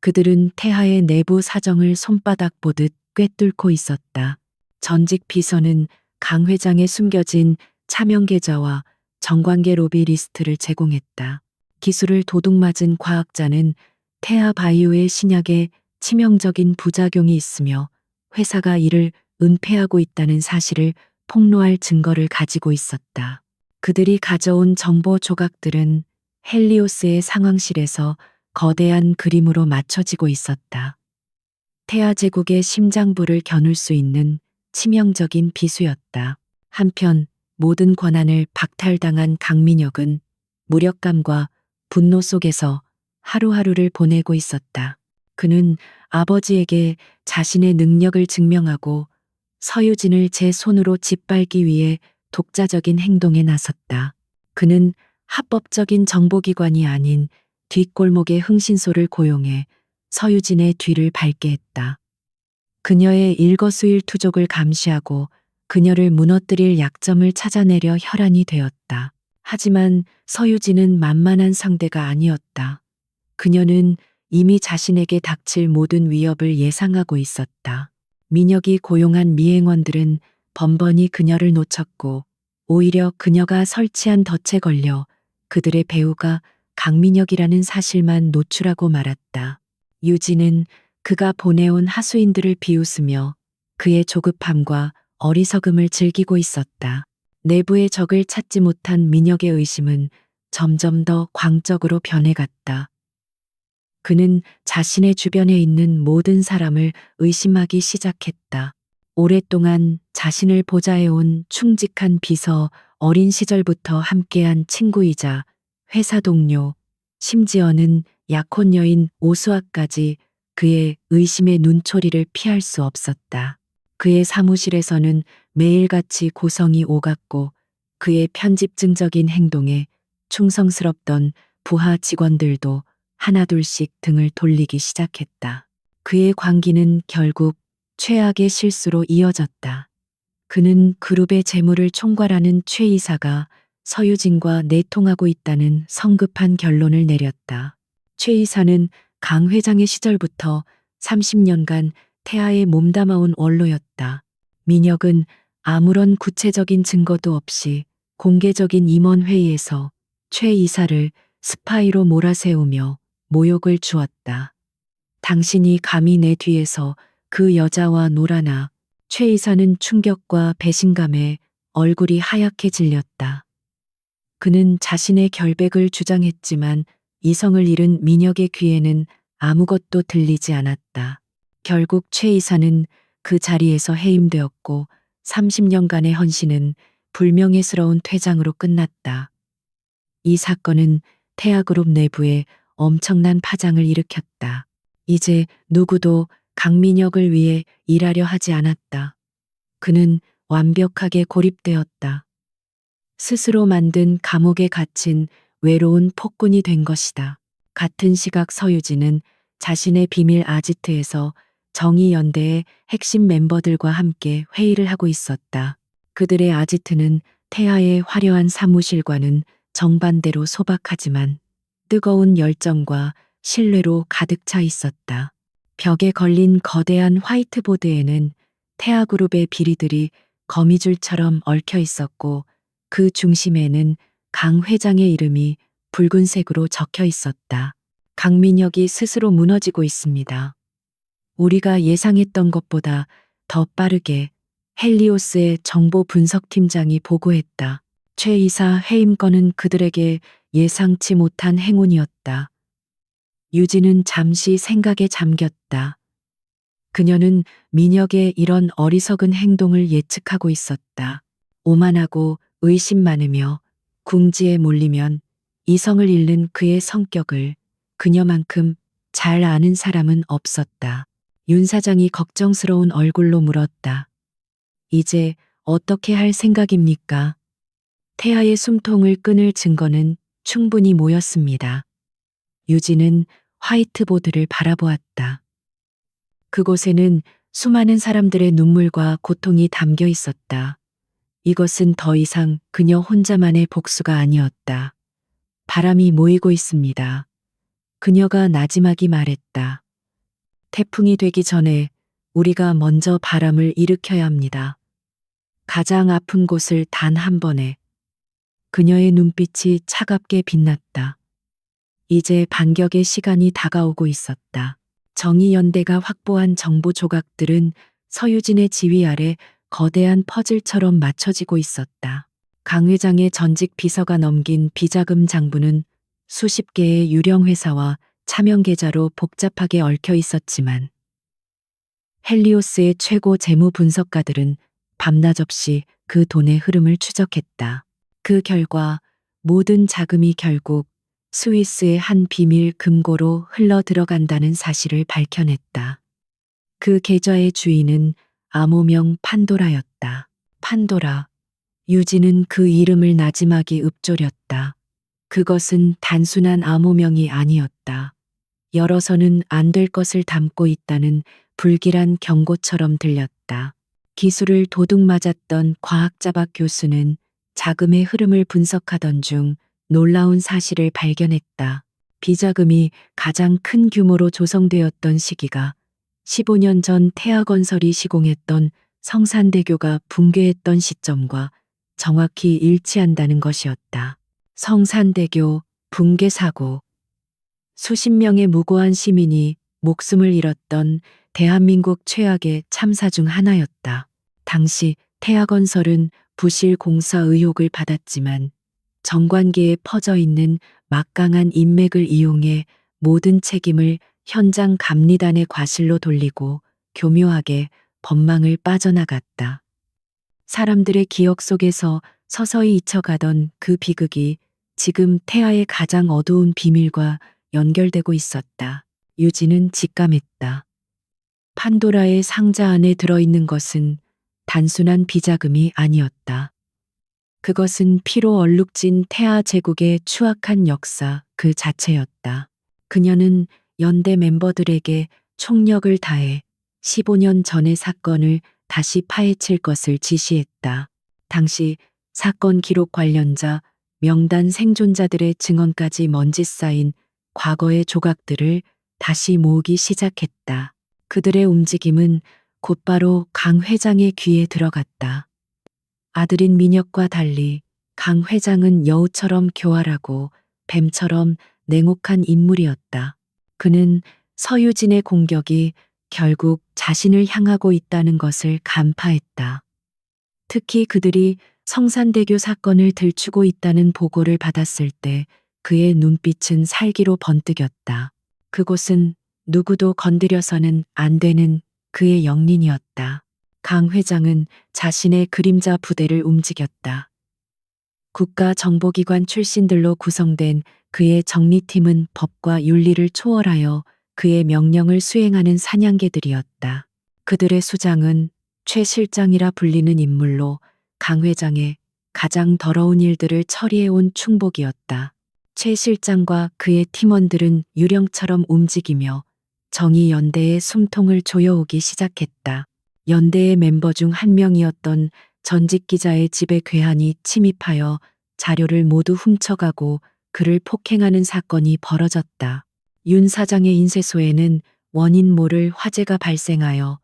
그들은 태하의 내부 사정을 손바닥 보듯 꿰뚫고 있었다. 전직 비서는 강 회장의 숨겨진 차명 계좌와 정관계 로비 리스트를 제공했다. 기술을 도둑맞은 과학자는 태아 바이오의 신약에 치명적인 부작용이 있으며 회사가 이를 은폐하고 있다는 사실을 폭로할 증거를 가지고 있었다. 그들이 가져온 정보 조각들은 헬리오스의 상황실에서 거대한 그림으로 맞춰지고 있었다. 태아 제국의 심장부를 겨눌 수 있는 치명적인 비수였다. 한편 모든 권한을 박탈당한 강민혁은 무력감과 분노 속에서 하루하루를 보내고 있었다. 그는 아버지에게 자신의 능력을 증명하고 서유진을 제 손으로 짓밟기 위해 독자적인 행동에 나섰다. 그는 합법적인 정보기관이 아닌 뒷골목의 흥신소를 고용해 서유진의 뒤를 밟게 했다. 그녀의 일거수일투족을 감시하고 그녀를 무너뜨릴 약점을 찾아내려 혈안이 되었다. 하지만 서유진은 만만한 상대가 아니었다. 그녀는 이미 자신에게 닥칠 모든 위협을 예상하고 있었다. 민혁이 고용한 미행원들은 번번이 그녀를 놓쳤고 오히려 그녀가 설치한 덫에 걸려 그들의 배우가 강민혁이라는 사실만 노출하고 말았다. 유진은 그가 보내온 하수인들을 비웃으며 그의 조급함과 어리석음을 즐기고 있었다. 내부의 적을 찾지 못한 민혁의 의심은 점점 더 광적으로 변해갔다. 그는 자신의 주변에 있는 모든 사람을 의심하기 시작했다. 오랫동안 자신을 보좌해온 충직한 비서, 어린 시절부터 함께한 친구이자 회사 동료, 심지어는 약혼 여인 오수아까지 그의 의심의 눈초리를 피할 수 없었다. 그의 사무실에서는 매일같이 고성이 오갔고 그의 편집증적인 행동에 충성스럽던 부하 직원들도 하나둘씩 등을 돌리기 시작했다. 그의 광기는 결국 최악의 실수로 이어졌다. 그는 그룹의 재물을 총괄하는 최 이사가 서유진과 내통하고 있다는 성급한 결론을 내렸다. 최 이사는 강 회장의 시절부터 30년간 태아에 몸담아온 원로였다. 민혁은 아무런 구체적인 증거도 없이 공개적인 임원회의에서 최 이사를 스파이로 몰아세우며 모욕을 주었다. 당신이 감히 내 뒤에서 그 여자와 놀아나. 최 이사는 충격과 배신감에 얼굴이 하얗게 질렸다. 그는 자신의 결백을 주장했지만 이성을 잃은 민혁의 귀에는 아무것도 들리지 않았다. 결국 최 이사는 그 자리에서 해임되었고 30년간의 헌신은 불명예스러운 퇴장으로 끝났다. 이 사건은 태아그룹 내부에 엄청난 파장을 일으켰다. 이제 누구도 강민혁을 위해 일하려 하지 않았다. 그는 완벽하게 고립되었다. 스스로 만든 감옥에 갇힌 외로운 폭군이 된 것이다. 같은 시각 서유진은 자신의 비밀 아지트에서 정의연대의 핵심 멤버들과 함께 회의를 하고 있었다. 그들의 아지트는 태아의 화려한 사무실과는 정반대로 소박하지만 뜨거운 열정과 신뢰로 가득 차 있었다. 벽에 걸린 거대한 화이트보드에는 태아그룹의 비리들이 거미줄처럼 얽혀 있었고 그 중심에는 강 회장의 이름이 붉은색으로 적혀 있었다. 강민혁이 스스로 무너지고 있습니다. 우리가 예상했던 것보다 더 빠르게 헬리오스의 정보 분석팀장이 보고했다. 최 이사 해임 건은 그들에게 예상치 못한 행운이었다. 유진은 잠시 생각에 잠겼다. 그녀는 민혁의 이런 어리석은 행동을 예측하고 있었다. 오만하고 의심 많으며 궁지에 몰리면 이성을 잃는 그의 성격을 그녀만큼 잘 아는 사람은 없었다. 윤 사장이 걱정스러운 얼굴로 물었다. 이제 어떻게 할 생각입니까? 태아의 숨통을 끊을 증거는 충분히 모였습니다. 유진은 화이트보드를 바라보았다. 그곳에는 수많은 사람들의 눈물과 고통이 담겨 있었다. 이것은 더 이상 그녀 혼자만의 복수가 아니었다. 바람이 모이고 있습니다. 그녀가 나지막이 말했다. 태풍이 되기 전에 우리가 먼저 바람을 일으켜야 합니다. 가장 아픈 곳을 단 한 번에. 그녀의 눈빛이 차갑게 빛났다. 이제 반격의 시간이 다가오고 있었다. 정의연대가 확보한 정보 조각들은 서유진의 지휘 아래 거대한 퍼즐처럼 맞춰지고 있었다. 강 회장의 전직 비서가 넘긴 비자금 장부는 수십 개의 유령 회사와 차명 계좌로 복잡하게 얽혀 있었지만 헬리오스의 최고 재무 분석가들은 밤낮 없이 그 돈의 흐름을 추적했다. 그 결과 모든 자금이 결국 스위스의 한 비밀 금고로 흘러 들어간다는 사실을 밝혀냈다. 그 계좌의 주인은 암호명 판도라였다. 판도라. 유진은 그 이름을 나지막이 읊조렸다. 그것은 단순한 암호명이 아니었다. 열어서는 안 될 것을 담고 있다는 불길한 경고처럼 들렸다. 기술을 도둑맞았던 과학자박 교수는 자금의 흐름을 분석하던 중 놀라운 사실을 발견했다. 비자금이 가장 큰 규모로 조성되었던 시기가 15년 전 태아건설이 시공했던 성산대교가 붕괴했던 시점과 정확히 일치한다는 것이었다. 성산대교 붕괴 사고. 수십 명의 무고한 시민이 목숨을 잃었던 대한민국 최악의 참사 중 하나였다. 당시 태아건설은 부실 공사 의혹을 받았지만 정관계에 퍼져 있는 막강한 인맥을 이용해 모든 책임을 현장 감리단의 과실로 돌리고 교묘하게 법망을 빠져나갔다. 사람들의 기억 속에서 서서히 잊혀가던 그 비극이 지금 태아의 가장 어두운 비밀과 연결되고 있었다. 유진은 직감했다. 판도라의 상자 안에 들어있는 것은 단순한 비자금이 아니었다. 그것은 피로 얼룩진 태아 제국의 추악한 역사 그 자체였다. 그녀는 연대 멤버들에게 총력을 다해 15년 전의 사건을 다시 파헤칠 것을 지시했다. 당시 사건 기록 관련자, 명단 생존자들의 증언까지 먼지 쌓인 과거의 조각들을 다시 모으기 시작했다. 그들의 움직임은 곧바로 강 회장의 귀에 들어갔다. 아들인 민혁과 달리 강 회장은 여우처럼 교활하고 뱀처럼 냉혹한 인물이었다. 그는 서유진의 공격이 결국 자신을 향하고 있다는 것을 간파했다. 특히 그들이 성산대교 사건을 들추고 있다는 보고를 받았을 때 그의 눈빛은 살기로 번뜩였다. 그곳은 누구도 건드려서는 안 되는 그의 영린이었다. 강 회장은 자신의 그림자 부대를 움직였다. 국가정보기관 출신들로 구성된 그의 정리팀은 법과 윤리를 초월하여 그의 명령을 수행하는 사냥개들이었다. 그들의 수장은 최 실장이라 불리는 인물로 강 회장의 가장 더러운 일들을 처리해온 충복이었다. 최 실장과 그의 팀원들은 유령처럼 움직이며 정의연대의 숨통을 조여오기 시작했다. 연대의 멤버 중 한 명이었던 전직 기자의 집에 괴한이 침입하여 자료를 모두 훔쳐가고 그를 폭행하는 사건이 벌어졌다. 윤 사장의 인쇄소에는 원인 모를 화재가 발생하여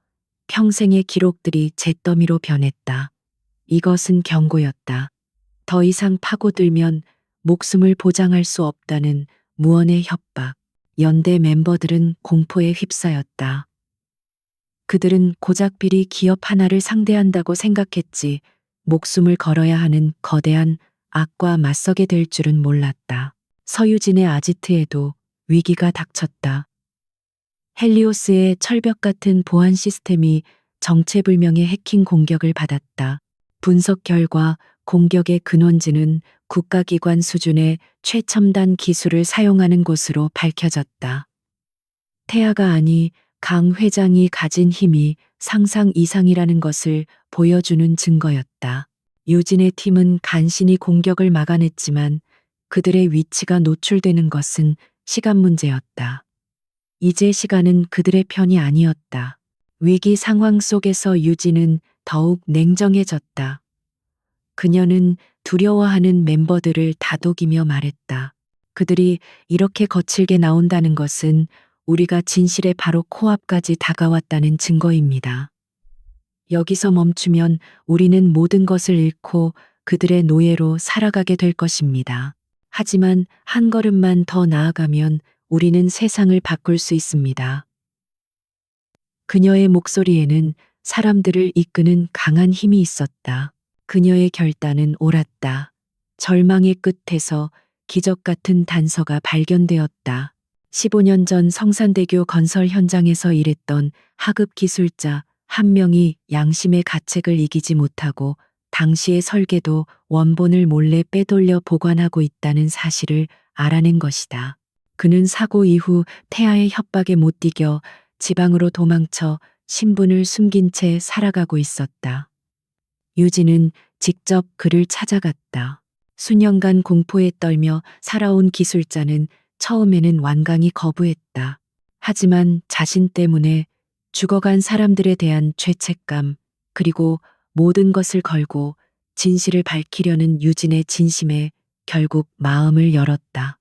평생의 기록들이 잿더미로 변했다. 이것은 경고였다. 더 이상 파고들면 목숨을 보장할 수 없다는 무언의 협박. 연대 멤버들은 공포에 휩싸였다. 그들은 고작 비리 기업 하나를 상대한다고 생각했지 목숨을 걸어야 하는 거대한 악과 맞서게 될 줄은 몰랐다. 서유진의 아지트에도 위기가 닥쳤다. 헬리오스의 철벽 같은 보안 시스템이 정체불명의 해킹 공격을 받았다. 분석 결과 공격의 근원지는 국가기관 수준의 최첨단 기술을 사용하는 곳으로 밝혀졌다. 태아가 아니 강 회장이 가진 힘이 상상 이상이라는 것을 보여주는 증거였다. 유진의 팀은 간신히 공격을 막아냈지만 그들의 위치가 노출되는 것은 시간 문제였다. 이제 시간은 그들의 편이 아니었다. 위기 상황 속에서 유진은 더욱 냉정해졌다. 그녀는 두려워하는 멤버들을 다독이며 말했다. 그들이 이렇게 거칠게 나온다는 것은 우리가 진실의 바로 코앞까지 다가왔다는 증거입니다. 여기서 멈추면 우리는 모든 것을 잃고 그들의 노예로 살아가게 될 것입니다. 하지만 한 걸음만 더 나아가면 우리는 세상을 바꿀 수 있습니다. 그녀의 목소리에는 사람들을 이끄는 강한 힘이 있었다. 그녀의 결단은 옳았다. 절망의 끝에서 기적 같은 단서가 발견되었다. 15년 전 성산대교 건설 현장에서 일했던 하급 기술자 한 명이 양심의 가책을 이기지 못하고 당시의 설계도 원본을 몰래 빼돌려 보관하고 있다는 사실을 알아낸 것이다. 그는 사고 이후 태아의 협박에 못 이겨 지방으로 도망쳐 신분을 숨긴 채 살아가고 있었다. 유진은 직접 그를 찾아갔다. 수년간 공포에 떨며 살아온 기술자는 처음에는 완강히 거부했다. 하지만 자신 때문에 죽어간 사람들에 대한 죄책감, 그리고 모든 것을 걸고 진실을 밝히려는 유진의 진심에 결국 마음을 열었다.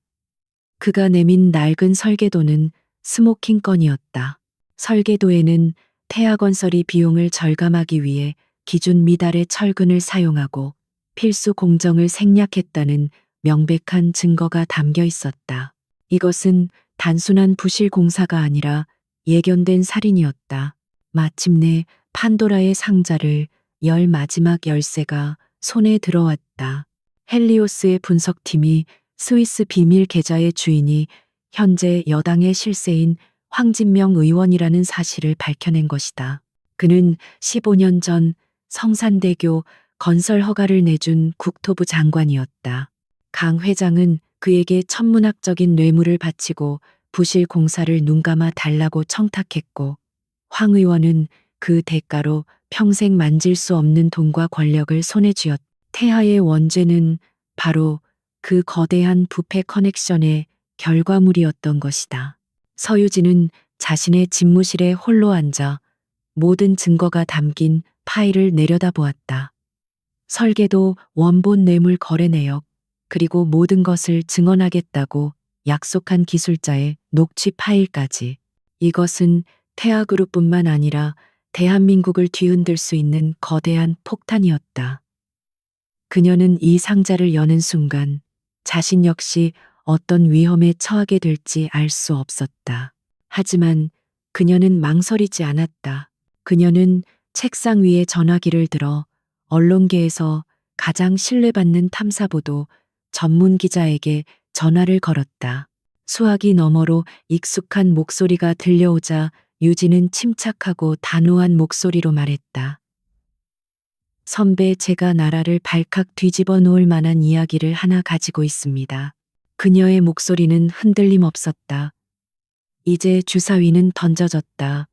그가 내민 낡은 설계도는 스모킹 건이었다. 설계도에는 태아건설이 비용을 절감하기 위해 기준 미달의 철근을 사용하고 필수 공정을 생략했다는 명백한 증거가 담겨 있었다. 이것은 단순한 부실 공사가 아니라 예견된 살인이었다. 마침내 판도라의 상자를 열 마지막 열쇠가 손에 들어왔다. 헬리오스의 분석팀이 스위스 비밀 계좌의 주인이 현재 여당의 실세인 황진명 의원이라는 사실을 밝혀낸 것이다. 그는 15년 전 성산대교 건설 허가를 내준 국토부 장관이었다. 강 회장은 그에게 천문학적인 뇌물을 바치고 부실 공사를 눈감아 달라고 청탁했고, 황 의원은 그 대가로 평생 만질 수 없는 돈과 권력을 손에 쥐었다. 태하의 원죄는 바로 그 거대한 부패 커넥션의 결과물이었던 것이다. 서유진은 자신의 집무실에 홀로 앉아 모든 증거가 담긴 파일을 내려다보았다. 설계도, 원본 뇌물 거래 내역, 그리고 모든 것을 증언하겠다고 약속한 기술자의 녹취 파일까지. 이것은 태아그룹뿐만 아니라 대한민국을 뒤흔들 수 있는 거대한 폭탄이었다. 그녀는 이 상자를 여는 순간 자신 역시 어떤 위험에 처하게 될지 알 수 없었다. 하지만 그녀는 망설이지 않았다. 그녀는 책상 위에 전화기를 들어 언론계에서 가장 신뢰받는 탐사보도 전문 기자에게 전화를 걸었다. 수화기 너머로 익숙한 목소리가 들려오자 유진은 침착하고 단호한 목소리로 말했다. 선배, 제가 나라를 발칵 뒤집어 놓을 만한 이야기를 하나 가지고 있습니다. 그녀의 목소리는 흔들림 없었다. 이제 주사위는 던져졌다.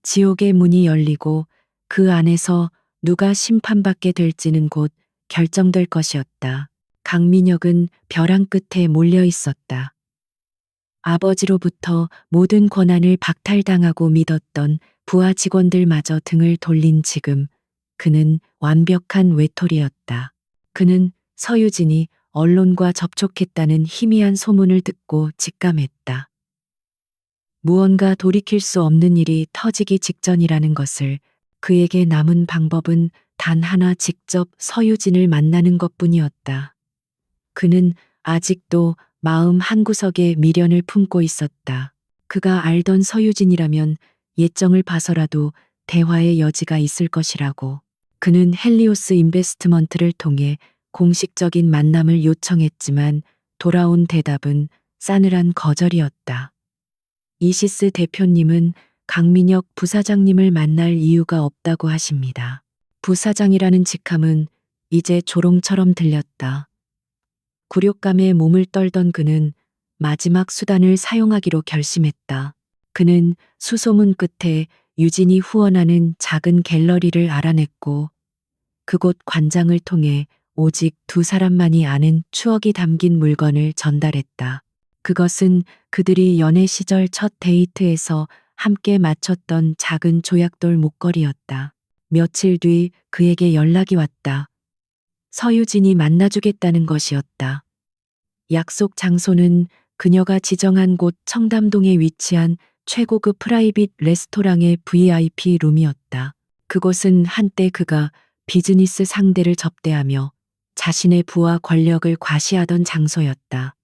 지옥의 문이 열리고 그 안에서 누가 심판받게 될지는 곧 결정될 것이었다. 강민혁은 벼랑 끝에 몰려 있었다. 아버지로부터 모든 권한을 박탈당하고 믿었던 부하 직원들마저 등을 돌린 지금 그는 완벽한 외톨이였다. 그는 서유진이 언론과 접촉했다는 희미한 소문을 듣고 직감했다. 무언가 돌이킬 수 없는 일이 터지기 직전이라는 것을. 그에게 남은 방법은 단 하나, 직접 서유진을 만나는 것뿐이었다. 그는 아직도 마음 한구석에 미련을 품고 있었다. 그가 알던 서유진이라면 예정을 봐서라도 대화의 여지가 있을 것이라고. 그는 헬리오스 인베스트먼트를 통해 공식적인 만남을 요청했지만 돌아온 대답은 싸늘한 거절이었다. 이시스 대표님은 강민혁 부사장님을 만날 이유가 없다고 하십니다. 부사장이라는 직함은 이제 조롱처럼 들렸다. 굴욕감에 몸을 떨던 그는 마지막 수단을 사용하기로 결심했다. 그는 수소문 끝에 유진이 후원하는 작은 갤러리를 알아냈고 그곳 관장을 통해 오직 두 사람만이 아는 추억이 담긴 물건을 전달했다. 그것은 그들이 연애 시절 첫 데이트에서 함께 맞췄던 작은 조약돌 목걸이였다. 며칠 뒤 그에게 연락이 왔다. 서유진이 만나주겠다는 것이었다. 약속 장소는 그녀가 지정한 곳 청담동에 위치한 최고급 프라이빗 레스토랑의 VIP 룸이었다. 그곳은 한때 그가 비즈니스 상대를 접대하며 자신의 부와 권력을 과시하던 장소였다.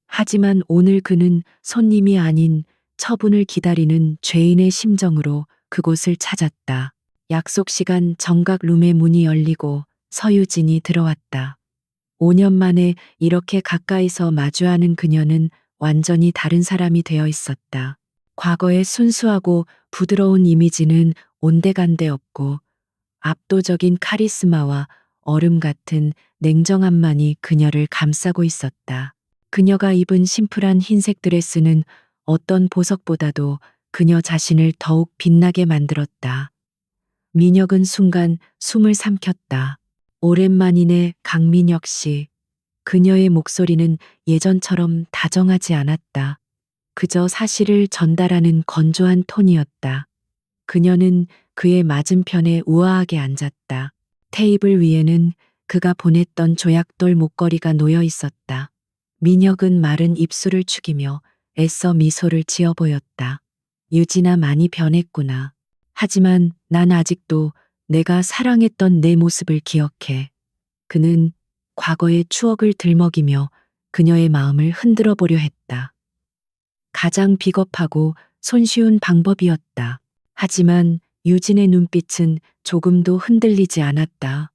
하지만 오늘 그는 손님이 아닌 처분을 기다리는 죄인의 심정으로 그곳을 찾았다. 약속 시간 정각 룸의 문이 열리고 서유진이 들어왔다. 5년 만에 이렇게 가까이서 마주하는 그녀는 완전히 다른 사람이 되어 있었다. 과거의 순수하고 부드러운 이미지는 온데간데 없고 압도적인 카리스마와 얼음 같은 냉정함만이 그녀를 감싸고 있었다. 그녀가 입은 심플한 흰색 드레스는 어떤 보석보다도 그녀 자신을 더욱 빛나게 만들었다. 민혁은 순간 숨을 삼켰다. 오랜만이네 강민혁 씨. 그녀의 목소리는 예전처럼 다정하지 않았다. 그저 사실을 전달하는 건조한 톤이었다. 그녀는 그의 맞은편에 우아하게 앉았다. 테이블 위에는 그가 보냈던 조약돌 목걸이가 놓여 있었다. 민혁은 마른 입술을 축이며 애써 미소를 지어 보였다. 유진아 많이 변했구나. 하지만 난 아직도 내가 사랑했던 내 모습을 기억해. 그는 과거의 추억을 들먹이며 그녀의 마음을 흔들어 보려 했다. 가장 비겁하고 손쉬운 방법이었다. 하지만 유진의 눈빛은 조금도 흔들리지 않았다.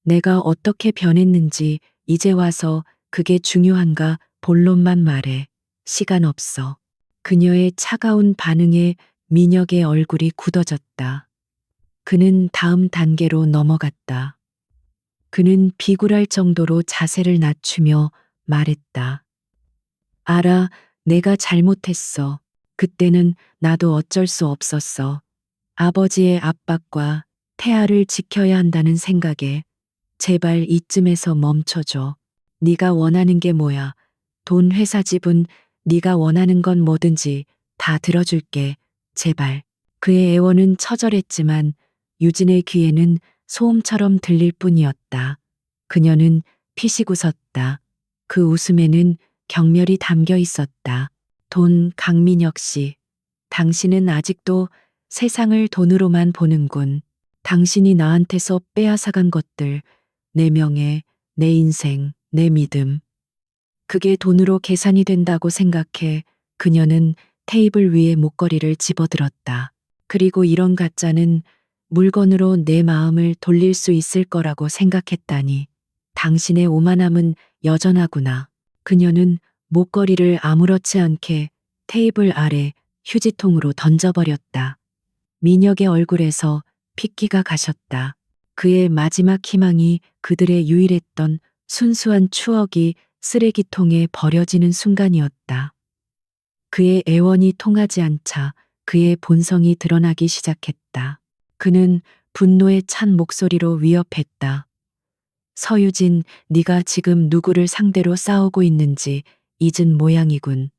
내가 어떻게 변했는지 이제 와서 그게 중요한가 본론만 말해. 시간 없어. 그녀의 차가운 반응에 민혁의 얼굴이 굳어졌다. 그는 다음 단계로 넘어갔다. 그는 비굴할 정도로 자세를 낮추며 말했다. 알아, 내가 잘못했어. 그때는 나도 어쩔 수 없었어. 아버지의 압박과 태아를 지켜야 한다는 생각에 제발 이쯤에서 멈춰줘. 네가 원하는 게 뭐야? 돈 회사 지분 네가 원하는 건 뭐든지 다 들어줄게. 제발. 그의 애원은 처절했지만 유진의 귀에는 소음처럼 들릴 뿐이었다. 그녀는 피식 웃었다. 그 웃음에는 경멸이 담겨 있었다. 돈 강민혁 씨. 당신은 아직도 세상을 돈으로만 보는군. 당신이 나한테서 빼앗아간 것들, 내 명예, 내 인생, 내 믿음. 그게 돈으로 계산이 된다고 생각해 그녀는 테이블 위에 목걸이를 집어들었다. 그리고 이런 가짜는 물건으로 내 마음을 돌릴 수 있을 거라고 생각했다니. 당신의 오만함은 여전하구나. 그녀는 목걸이를 아무렇지 않게 테이블 아래 휴지통으로 던져버렸다. 민혁의 얼굴에서 핏기가 가셨다. 그의 마지막 희망이 그들의 유일했던 순수한 추억이 쓰레기통에 버려지는 순간이었다. 그의 애원이 통하지 않자 그의 본성이 드러나기 시작했다. 그는 분노에 찬 목소리로 위협했다. 서유진, 네가 지금 누구를 상대로 싸우고 있는지 잊은 모양이군.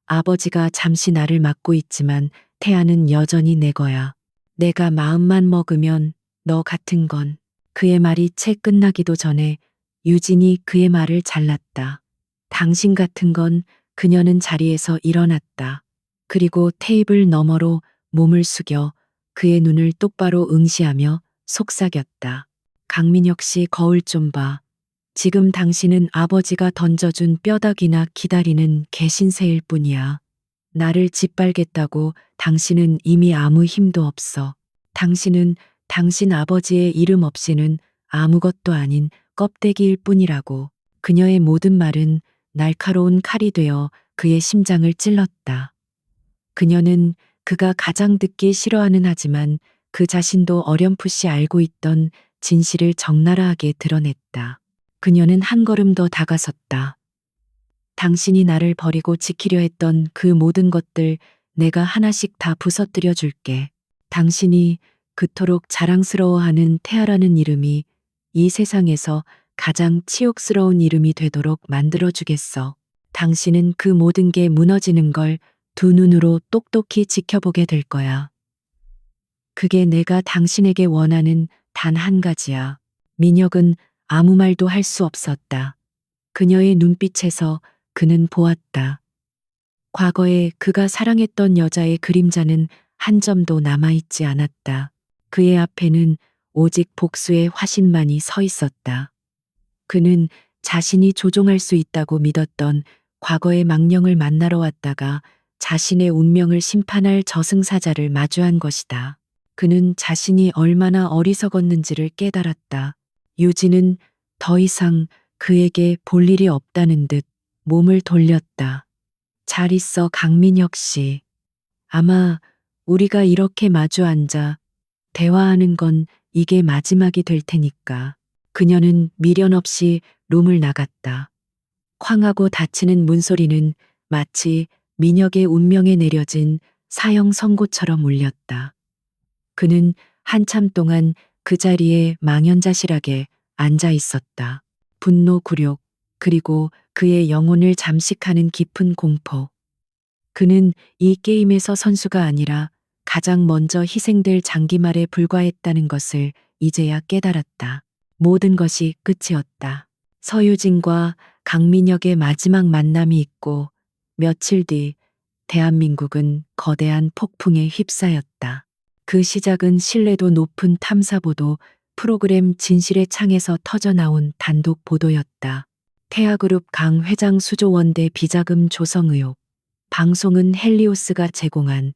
아버지가 잠시 나를 맡고 있지만 태아는 여전히 내 거야. 내가 마음만 먹으면 너 같은 건. 그의 말이 채 끝나기도 전에 유진이 그의 말을 잘랐다. 당신 같은 건. 그녀는 자리에서 일어났다. 그리고 테이블 너머로 몸을 숙여 그의 눈을 똑바로 응시하며 속삭였다. 강민혁 씨 거울 좀 봐. 지금 당신은 아버지가 던져준 뼈다귀나 기다리는 개신새일 뿐이야. 나를 짓밟겠다고 당신은 이미 아무 힘도 없어. 당신은 당신 아버지의 이름 없이는 아무것도 아닌 껍데기일 뿐이라고. 그녀의 모든 말은 날카로운 칼이 되어 그의 심장을 찔렀다. 그녀는 그가 가장 듣기 싫어하는 하지만 그 자신도 어렴풋이 알고 있던 진실을 적나라하게 드러냈다. 그녀는 한 걸음 더 다가섰다. 당신이 나를 버리고 지키려 했던 그 모든 것들 내가 하나씩 다 부서뜨려 줄게. 당신이 그토록 자랑스러워하는 태아라는 이름이 이 세상에서 가장 치욕스러운 이름이 되도록 만들어 주겠어. 당신은 그 모든 게 무너지는 걸 두 눈으로 똑똑히 지켜보게 될 거야. 그게 내가 당신에게 원하는 단 한 가지야. 민혁은 아무 말도 할 수 없었다. 그녀의 눈빛에서 그는 보았다. 과거에 그가 사랑했던 여자의 그림자는 한 점도 남아있지 않았다. 그의 앞에는 오직 복수의 화신만이 서 있었다. 그는 자신이 조종할 수 있다고 믿었던 과거의 망령을 만나러 왔다가 자신의 운명을 심판할 저승사자를 마주한 것이다. 그는 자신이 얼마나 어리석었는지를 깨달았다. 유진은 더 이상 그에게 볼 일이 없다는 듯 몸을 돌렸다. 잘 있어, 강민혁 씨. 아마 우리가 이렇게 마주 앉아 대화하는 건 이게 마지막이 될 테니까. 그녀는 미련 없이 룸을 나갔다. 쾅하고 닫히는 문소리는 마치 민혁의 운명에 내려진 사형 선고처럼 울렸다. 그는 한참 동안 그 자리에 망연자실하게 앉아 있었다. 분노, 굴욕, 그리고 그의 영혼을 잠식하는 깊은 공포. 그는 이 게임에서 선수가 아니라 가장 먼저 희생될 장기말에 불과했다는 것을 이제야 깨달았다. 모든 것이 끝이었다. 서유진과 강민혁의 마지막 만남이 있고 며칠 뒤 대한민국은 거대한 폭풍에 휩싸였다. 그 시작은 신뢰도 높은 탐사보도 프로그램 진실의 창에서 터져나온 단독 보도였다. 태아그룹 강 회장 수조원대 비자금 조성 의혹. 방송은 헬리오스가 제공한,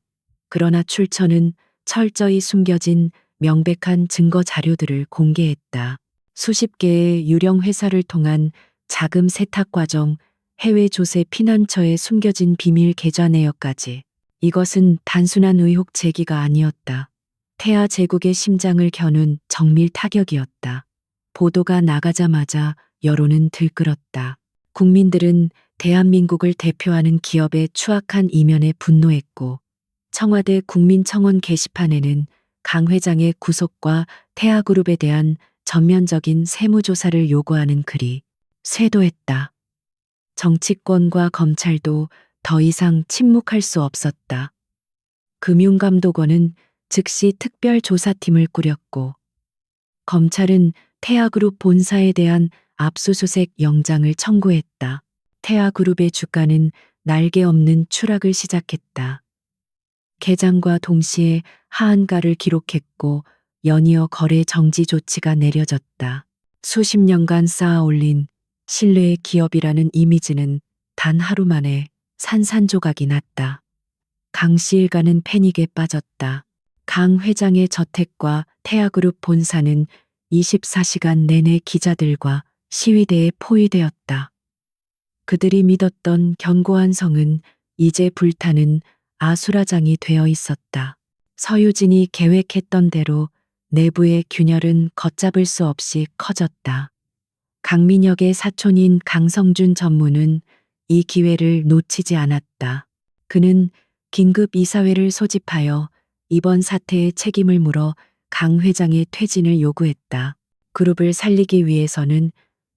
그러나 출처는 철저히 숨겨진 명백한 증거 자료들을 공개했다. 수십 개의 유령 회사를 통한 자금 세탁 과정, 해외 조세 피난처에 숨겨진 비밀 계좌 내역까지. 이것은 단순한 의혹 제기가 아니었다. 태아 제국의 심장을 겨눈 정밀 타격이었다. 보도가 나가자마자 여론은 들끓었다. 국민들은 대한민국을 대표하는 기업의 추악한 이면에 분노했고, 청와대 국민청원 게시판에는 강 회장의 구속과 태아그룹에 대한 전면적인 세무조사를 요구하는 글이 쇄도했다. 정치권과 검찰도 더 이상 침묵할 수 없었다. 금융감독원은 즉시 특별조사팀을 꾸렸고, 검찰은 태아그룹 본사에 대한 압수수색 영장을 청구했다. 태아그룹의 주가는 날개 없는 추락을 시작했다. 개장과 동시에 하한가를 기록했고 연이어 거래 정지 조치가 내려졌다. 수십 년간 쌓아올린 신뢰의 기업이라는 이미지는 단 하루 만에 산산조각이 났다. 강 씨 일가는 패닉에 빠졌다. 강 회장의 저택과 태아그룹 본사는 24시간 내내 기자들과 시위대에 포위되었다. 그들이 믿었던 견고한 성은 이제 불타는 아수라장이 되어 있었다. 서유진이 계획했던 대로 내부의 균열은 걷잡을 수 없이 커졌다. 강민혁의 사촌인 강성준 전무는 이 기회를 놓치지 않았다. 그는 긴급 이사회를 소집하여 이번 사태의 책임을 물어 강 회장의 퇴진을 요구했다. 그룹을 살리기 위해서는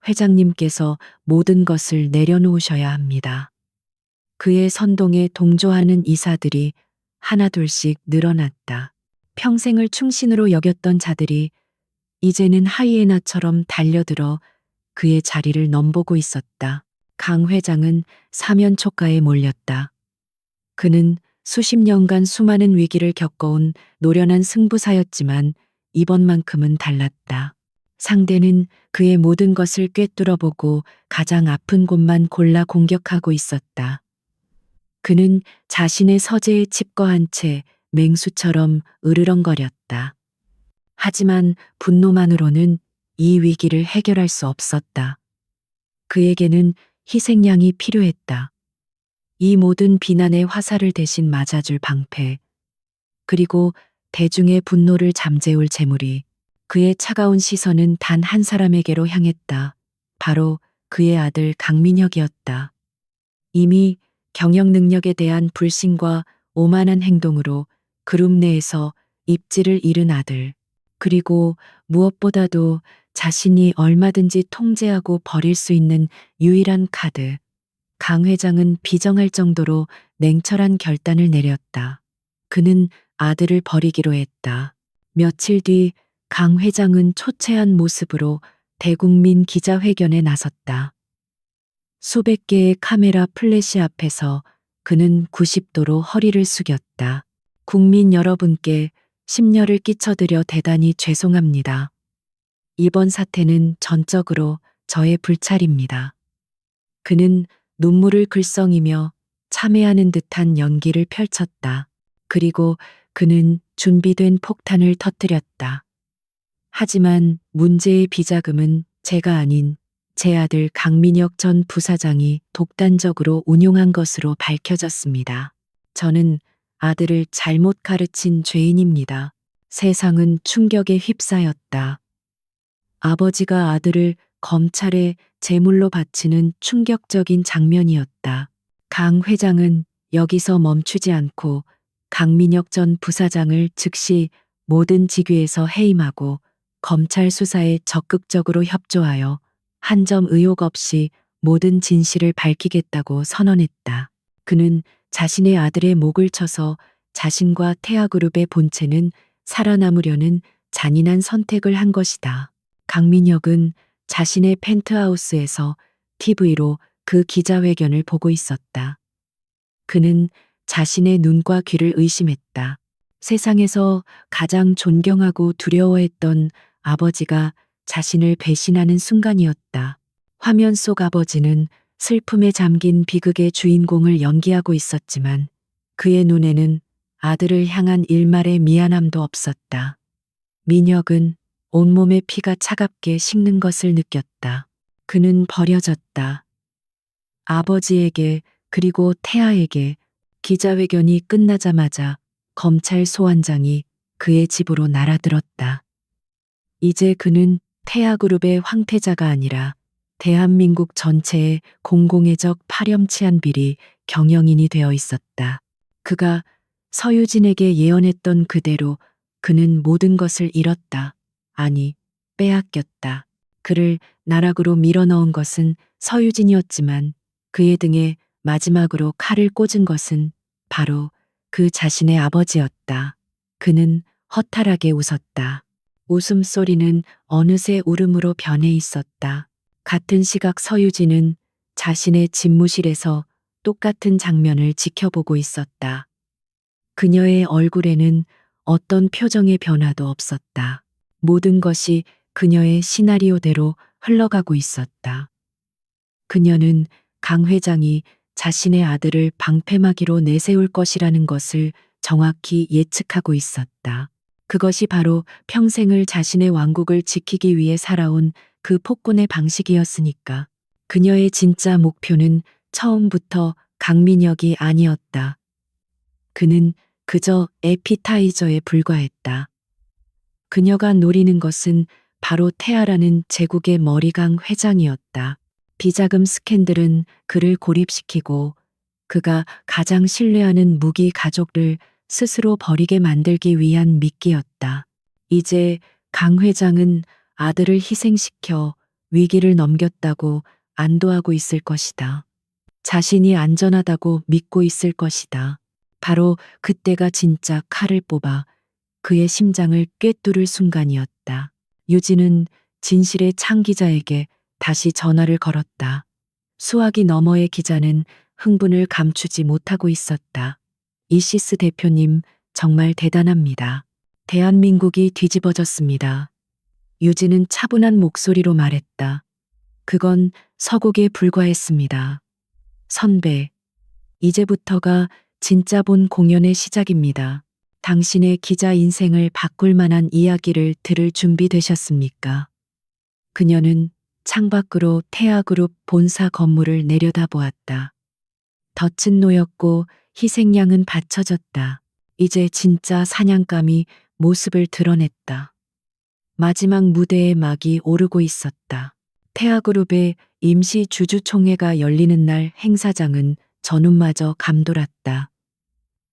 회장님께서 모든 것을 내려놓으셔야 합니다. 그의 선동에 동조하는 이사들이 하나둘씩 늘어났다. 평생을 충신으로 여겼던 자들이 이제는 하이에나처럼 달려들어 그의 자리를 넘보고 있었다. 강 회장은 사면초가에 몰렸다. 그는 수십 년간 수많은 위기를 겪어온 노련한 승부사였지만 이번만큼은 달랐다. 상대는 그의 모든 것을 꿰뚫어보고 가장 아픈 곳만 골라 공격하고 있었다. 그는 자신의 서재에 칩거한 채 맹수처럼 으르렁거렸다. 하지만 분노만으로는 이 위기를 해결할 수 없었다. 그에게는 희생양이 필요했다. 이 모든 비난의 화살을 대신 맞아줄 방패, 그리고 대중의 분노를 잠재울 재물이. 그의 차가운 시선은 단 한 사람에게로 향했다. 바로 그의 아들 강민혁이었다. 이미 경영 능력에 대한 불신과 오만한 행동으로 그룹 내에서 입지를 잃은 아들. 그리고 무엇보다도 자신이 얼마든지 통제하고 버릴 수 있는 유일한 카드. 강 회장은 비정할 정도로 냉철한 결단을 내렸다. 그는 아들을 버리기로 했다. 며칠 뒤 강 회장은 초췌한 모습으로 대국민 기자회견에 나섰다. 수백 개의 카메라 플래시 앞에서 그는 90도로 허리를 숙였다. 국민 여러분께 심려를 끼쳐드려 대단히 죄송합니다. 이번 사태는 전적으로 저의 불찰입니다. 그는 눈물을 글썽이며 참회하는 듯한 연기를 펼쳤다. 그리고 그는 준비된 폭탄을 터뜨렸다. 하지만 문제의 비자금은 제가 아닌 제 아들 강민혁 전 부사장이 독단적으로 운용한 것으로 밝혀졌습니다. 저는 아들을 잘못 가르친 죄인입니다. 세상은 충격에 휩싸였다. 아버지가 아들을 검찰에 제물로 바치는 충격적인 장면이었다. 강 회장은 여기서 멈추지 않고 강민혁 전 부사장을 즉시 모든 직위에서 해임하고 검찰 수사에 적극적으로 협조하여 한 점 의혹 없이 모든 진실을 밝히겠다고 선언했다. 그는 자신의 아들의 목을 쳐서 자신과 태아그룹의 본체는 살아남으려는 잔인한 선택을 한 것이다. 강민혁은 자신의 펜트하우스에서 TV로 그 기자회견을 보고 있었다. 그는 자신의 눈과 귀를 의심했다. 세상에서 가장 존경하고 두려워했던 아버지가 자신을 배신하는 순간이었다. 화면 속 아버지는 슬픔에 잠긴 비극의 주인공을 연기하고 있었지만 그의 눈에는 아들을 향한 일말의 미안함도 없었다. 민혁은 온몸의 피가 차갑게 식는 것을 느꼈다. 그는 버려졌다. 아버지에게 그리고 태아에게. 기자회견이 끝나자마자 검찰 소환장이 그의 집으로 날아들었다. 이제 그는 태아그룹의 황태자가 아니라 대한민국 전체의 공공의적 파렴치한 비리 경영인이 되어 있었다. 그가 서유진에게 예언했던 그대로 그는 모든 것을 잃었다. 아니, 빼앗겼다. 그를 나락으로 밀어넣은 것은 서유진이었지만 그의 등에 마지막으로 칼을 꽂은 것은 바로 그 자신의 아버지였다. 그는 허탈하게 웃었다. 웃음소리는 어느새 울음으로 변해 있었다. 같은 시각 서유진은 자신의 집무실에서 똑같은 장면을 지켜보고 있었다. 그녀의 얼굴에는 어떤 표정의 변화도 없었다. 모든 것이 그녀의 시나리오대로 흘러가고 있었다. 그녀는 강 회장이 자신의 아들을 방패막이로 내세울 것이라는 것을 정확히 예측하고 있었다. 그것이 바로 평생을 자신의 왕국을 지키기 위해 살아온 그 폭군의 방식이었으니까. 그녀의 진짜 목표는 처음부터 강민혁이 아니었다. 그는 그저 에피타이저에 불과했다. 그녀가 노리는 것은 바로 태아라는 제국의 머리강 회장이었다. 비자금 스캔들은 그를 고립시키고 그가 가장 신뢰하는 무기 가족을 스스로 버리게 만들기 위한 미끼였다. 이제 강 회장은 아들을 희생시켜 위기를 넘겼다고 안도하고 있을 것이다. 자신이 안전하다고 믿고 있을 것이다. 바로 그때가 진짜 칼을 뽑아 그의 심장을 꿰뚫을 순간이었다. 유진은 진실의 창 기자에게 다시 전화를 걸었다. 수화기 너머의 기자는 흥분을 감추지 못하고 있었다. 이시스 대표님, 정말 대단합니다. 대한민국이 뒤집어졌습니다. 유진은 차분한 목소리로 말했다. 그건 서곡에 불과했습니다. 선배, 이제부터가 진짜 본 공연의 시작입니다. 당신의 기자 인생을 바꿀 만한 이야기를 들을 준비되셨습니까? 그녀는 창밖으로 태아그룹 본사 건물을 내려다보았다. 덫은 놓였고 희생양은 받쳐졌다. 이제 진짜 사냥감이 모습을 드러냈다. 마지막 무대에 막이 오르고 있었다. 태아그룹의 임시 주주총회가 열리는 날 행사장은 전운마저 감돌았다.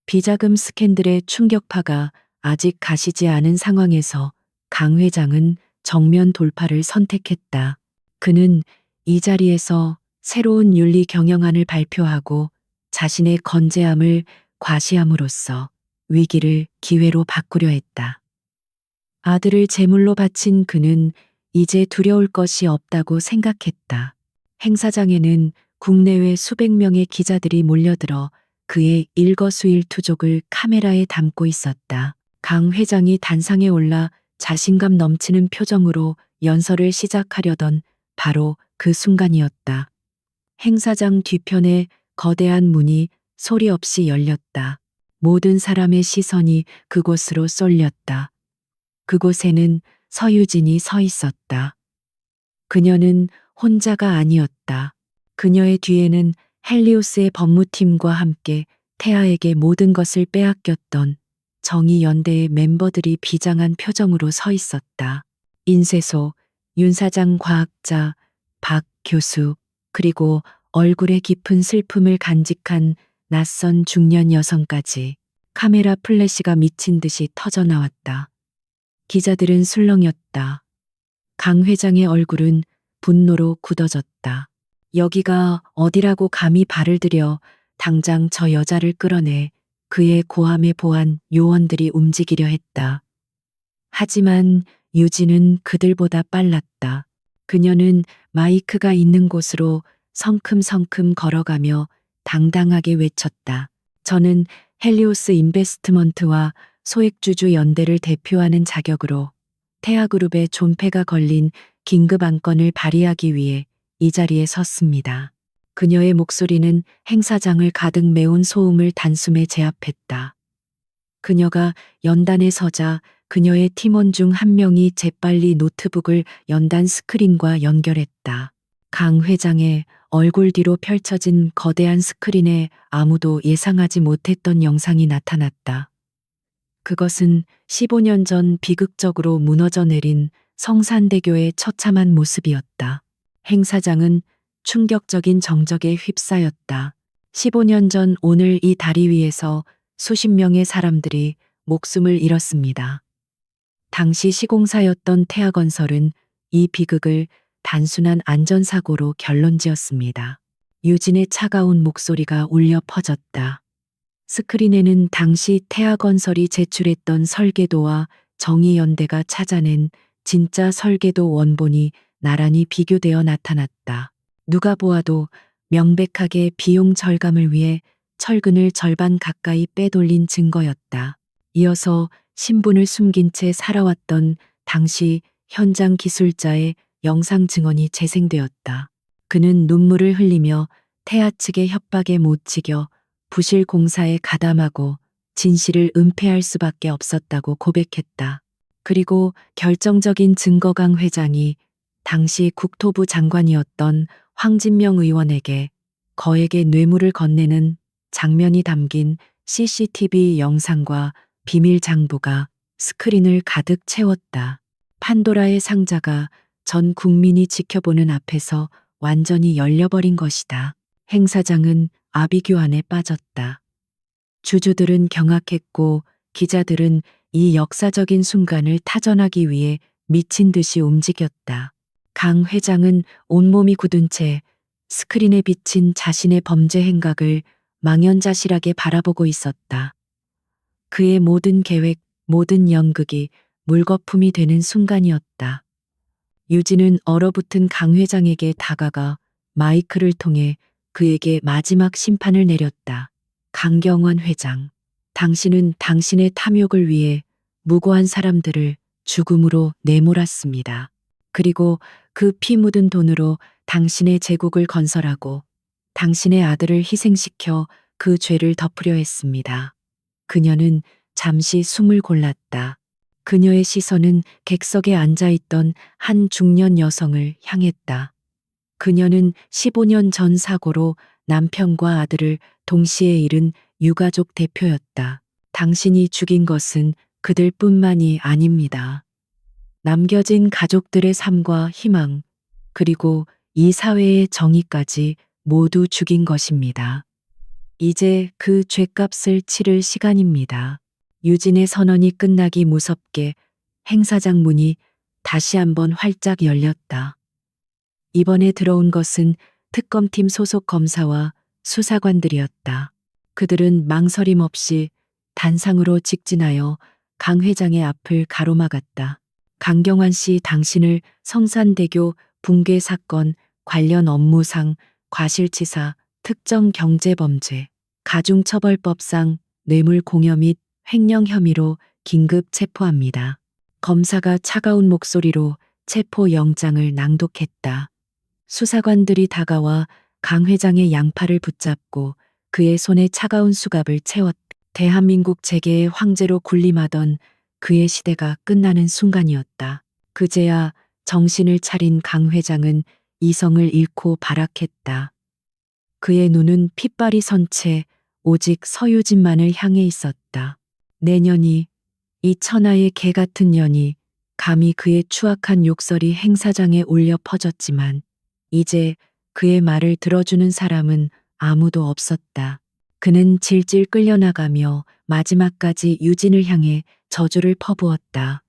비자금 스캔들의 충격파가 아직 가시지 않은 상황에서 강 회장은 정면 돌파를 선택했다. 그는 이 자리에서 새로운 윤리 경영안을 발표하고 자신의 건재함을 과시함으로써 위기를 기회로 바꾸려 했다. 아들을 제물로 바친 그는 이제 두려울 것이 없다고 생각했다. 행사장에는 국내외 수백 명의 기자들이 몰려들어 그의 일거수일투족을 카메라에 담고 있었다. 강 회장이 단상에 올라 자신감 넘치는 표정으로 연설을 시작하려던 바로 그 순간이었다. 행사장 뒤편에 거대한 문이 소리 없이 열렸다. 모든 사람의 시선이 그곳으로 쏠렸다. 그곳에는 서유진이 서 있었다. 그녀는 혼자가 아니었다. 그녀의 뒤에는 헬리오스의 법무팀과 함께 태아에게 모든 것을 빼앗겼던 정의연대의 멤버들이 비장한 표정으로 서 있었다. 인쇄소, 윤 사장 과학자, 박 교수, 그리고 얼굴에 깊은 슬픔을 간직한 낯선 중년 여성까지 카메라 플래시가 미친 듯이 터져 나왔다. 기자들은 술렁였다. 강 회장의 얼굴은 분노로 굳어졌다. 여기가 어디라고 감히 발을 들여 당장 저 여자를 끌어내 그의 고함에 보안 요원들이 움직이려 했다. 하지만 유진은 그들보다 빨랐다. 그녀는 마이크가 있는 곳으로 성큼성큼 걸어가며 당당하게 외쳤다. 저는 헬리오스 인베스트먼트와 소액주주 연대를 대표하는 자격으로 태아그룹의 존폐가 걸린 긴급 안건을 발의하기 위해 이 자리에 섰습니다. 그녀의 목소리는 행사장을 가득 메운 소음을 단숨에 제압했다. 그녀가 연단에 서자 그녀의 팀원 중 한 명이 재빨리 노트북을 연단 스크린과 연결했다. 강 회장의 얼굴 뒤로 펼쳐진 거대한 스크린에 아무도 예상하지 못했던 영상이 나타났다. 그것은 15년 전 비극적으로 무너져 내린 성산대교의 처참한 모습이었다. 행사장은 충격적인 정적에 휩싸였다. 15년 전 오늘 이 다리 위에서 수십 명의 사람들이 목숨을 잃었습니다. 당시 시공사였던 태아건설은 이 비극을 단순한 안전사고로 결론지었습니다. 유진의 차가운 목소리가 울려 퍼졌다. 스크린에는 당시 태아건설이 제출했던 설계도와 정의연대가 찾아낸 진짜 설계도 원본이 나란히 비교되어 나타났다. 누가 보아도 명백하게 비용 절감을 위해 철근을 절반 가까이 빼돌린 증거였다. 이어서 신분을 숨긴 채 살아왔던 당시 현장 기술자의 영상 증언이 재생되었다. 그는 눈물을 흘리며 태아 측의 협박에 못 지겨 부실 공사에 가담하고 진실을 은폐할 수밖에 없었다고 고백했다. 그리고 결정적인 증거강 회장이 당시 국토부 장관이었던 황진명 의원에게 거액의 뇌물을 건네는 장면이 담긴 CCTV 영상과 비밀 장부가 스크린을 가득 채웠다. 판도라의 상자가 전 국민이 지켜보는 앞에서 완전히 열려버린 것이다. 행사장은 아비규환에 빠졌다. 주주들은 경악했고 기자들은 이 역사적인 순간을 타전하기 위해 미친 듯이 움직였다. 강 회장은 온몸이 굳은 채 스크린에 비친 자신의 범죄 행각을 망연자실하게 바라보고 있었다. 그의 모든 계획, 모든 연극이 물거품이 되는 순간이었다. 유진은 얼어붙은 강 회장에게 다가가 마이크를 통해 그에게 마지막 심판을 내렸다. 강경원 회장, 당신은 당신의 탐욕을 위해 무고한 사람들을 죽음으로 내몰았습니다. 그리고 그 피 묻은 돈으로 당신의 제국을 건설하고 당신의 아들을 희생시켜 그 죄를 덮으려 했습니다. 그녀는 잠시 숨을 골랐다. 그녀의 시선은 객석에 앉아있던 한 중년 여성을 향했다. 그녀는 15년 전 사고로 남편과 아들을 동시에 잃은 유가족 대표였다. 당신이 죽인 것은 그들뿐만이 아닙니다. 남겨진 가족들의 삶과 희망, 그리고 이 사회의 정의까지 모두 죽인 것입니다. 이제 그 죗값을 치를 시간입니다. 유진의 선언이 끝나기 무섭게 행사장 문이 다시 한번 활짝 열렸다. 이번에 들어온 것은 특검팀 소속 검사와 수사관들이었다. 그들은 망설임 없이 단상으로 직진하여 강 회장의 앞을 가로막았다. 강경환 씨, 당신을 성산대교 붕괴 사건 관련 업무상 과실치사, 특정 경제범죄, 가중처벌법상 뇌물공여 및 횡령 혐의로 긴급 체포합니다. 검사가 차가운 목소리로 체포영장을 낭독했다. 수사관들이 다가와 강 회장의 양팔을 붙잡고 그의 손에 차가운 수갑을 채웠다. 대한민국 재계의 황제로 군림하던 그의 시대가 끝나는 순간이었다. 그제야 정신을 차린 강 회장은 이성을 잃고 발악했다. 그의 눈은 핏발이 선 채 오직 서유진만을 향해 있었다. 내년이, 이 천하의 개 같은 년이 감히 그의 추악한 욕설이 행사장에 울려 퍼졌지만 이제 그의 말을 들어주는 사람은 아무도 없었다. 그는 질질 끌려나가며 마지막까지 유진을 향해 저주를 퍼부었다.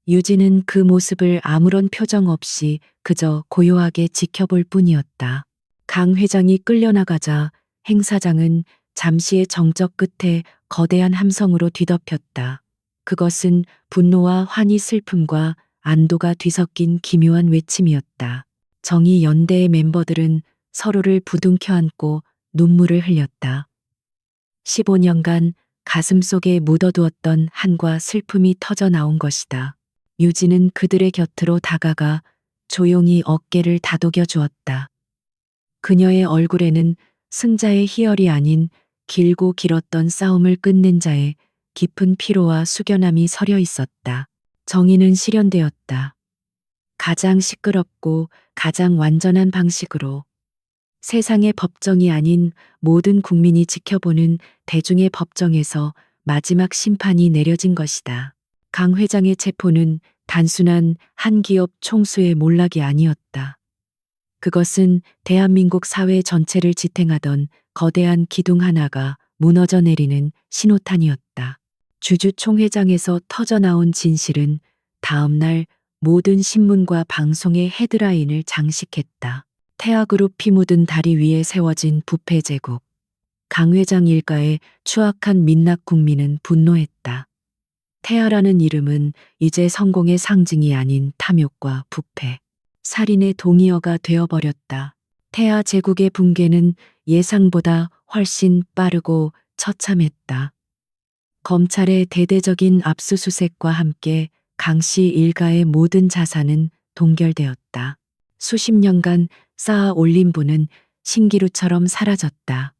유진은 그 모습을 아무런 표정 없이 그저 고요하게 지켜볼 뿐이었다. 강 회장이 끌려나가자 행사장은 잠시의 정적 끝에 거대한 함성으로 뒤덮였다. 그것은 분노와 환희, 슬픔과 안도가 뒤섞인 기묘한 외침이었다. 정의연대의 멤버들은 서로를 부둥켜 안고 눈물을 흘렸다. 15년간 가슴 속에 묻어두었던 한과 슬픔이 터져 나온 것이다. 유진은 그들의 곁으로 다가가 조용히 어깨를 다독여 주었다. 그녀의 얼굴에는 승자의 희열이 아닌 길고 길었던 싸움을 끝낸 자의 깊은 피로와 숙연함이 서려 있었다. 정의는 실현되었다. 가장 시끄럽고 가장 완전한 방식으로 세상의 법정이 아닌 모든 국민이 지켜보는 대중의 법정에서 마지막 심판이 내려진 것이다. 강 회장의 체포는 단순한 한 기업 총수의 몰락이 아니었다. 그것은 대한민국 사회 전체를 지탱하던 거대한 기둥 하나가 무너져 내리는 신호탄이었다. 주주총회장에서 터져나온 진실은 다음날 모든 신문과 방송의 헤드라인을 장식했다. 태아그룹 피 묻은 다리 위에 세워진 부패 제국. 강 회장 일가의 추악한 민낯 국민은 분노했다. 태아라는 이름은 이제 성공의 상징이 아닌 탐욕과 부패, 살인의 동의어가 되어버렸다. 태아 제국의 붕괴는 예상보다 훨씬 빠르고 처참했다. 검찰의 대대적인 압수수색과 함께 강 씨 일가의 모든 자산은 동결되었다. 수십 년간 쌓아 올린 부는 신기루처럼 사라졌다.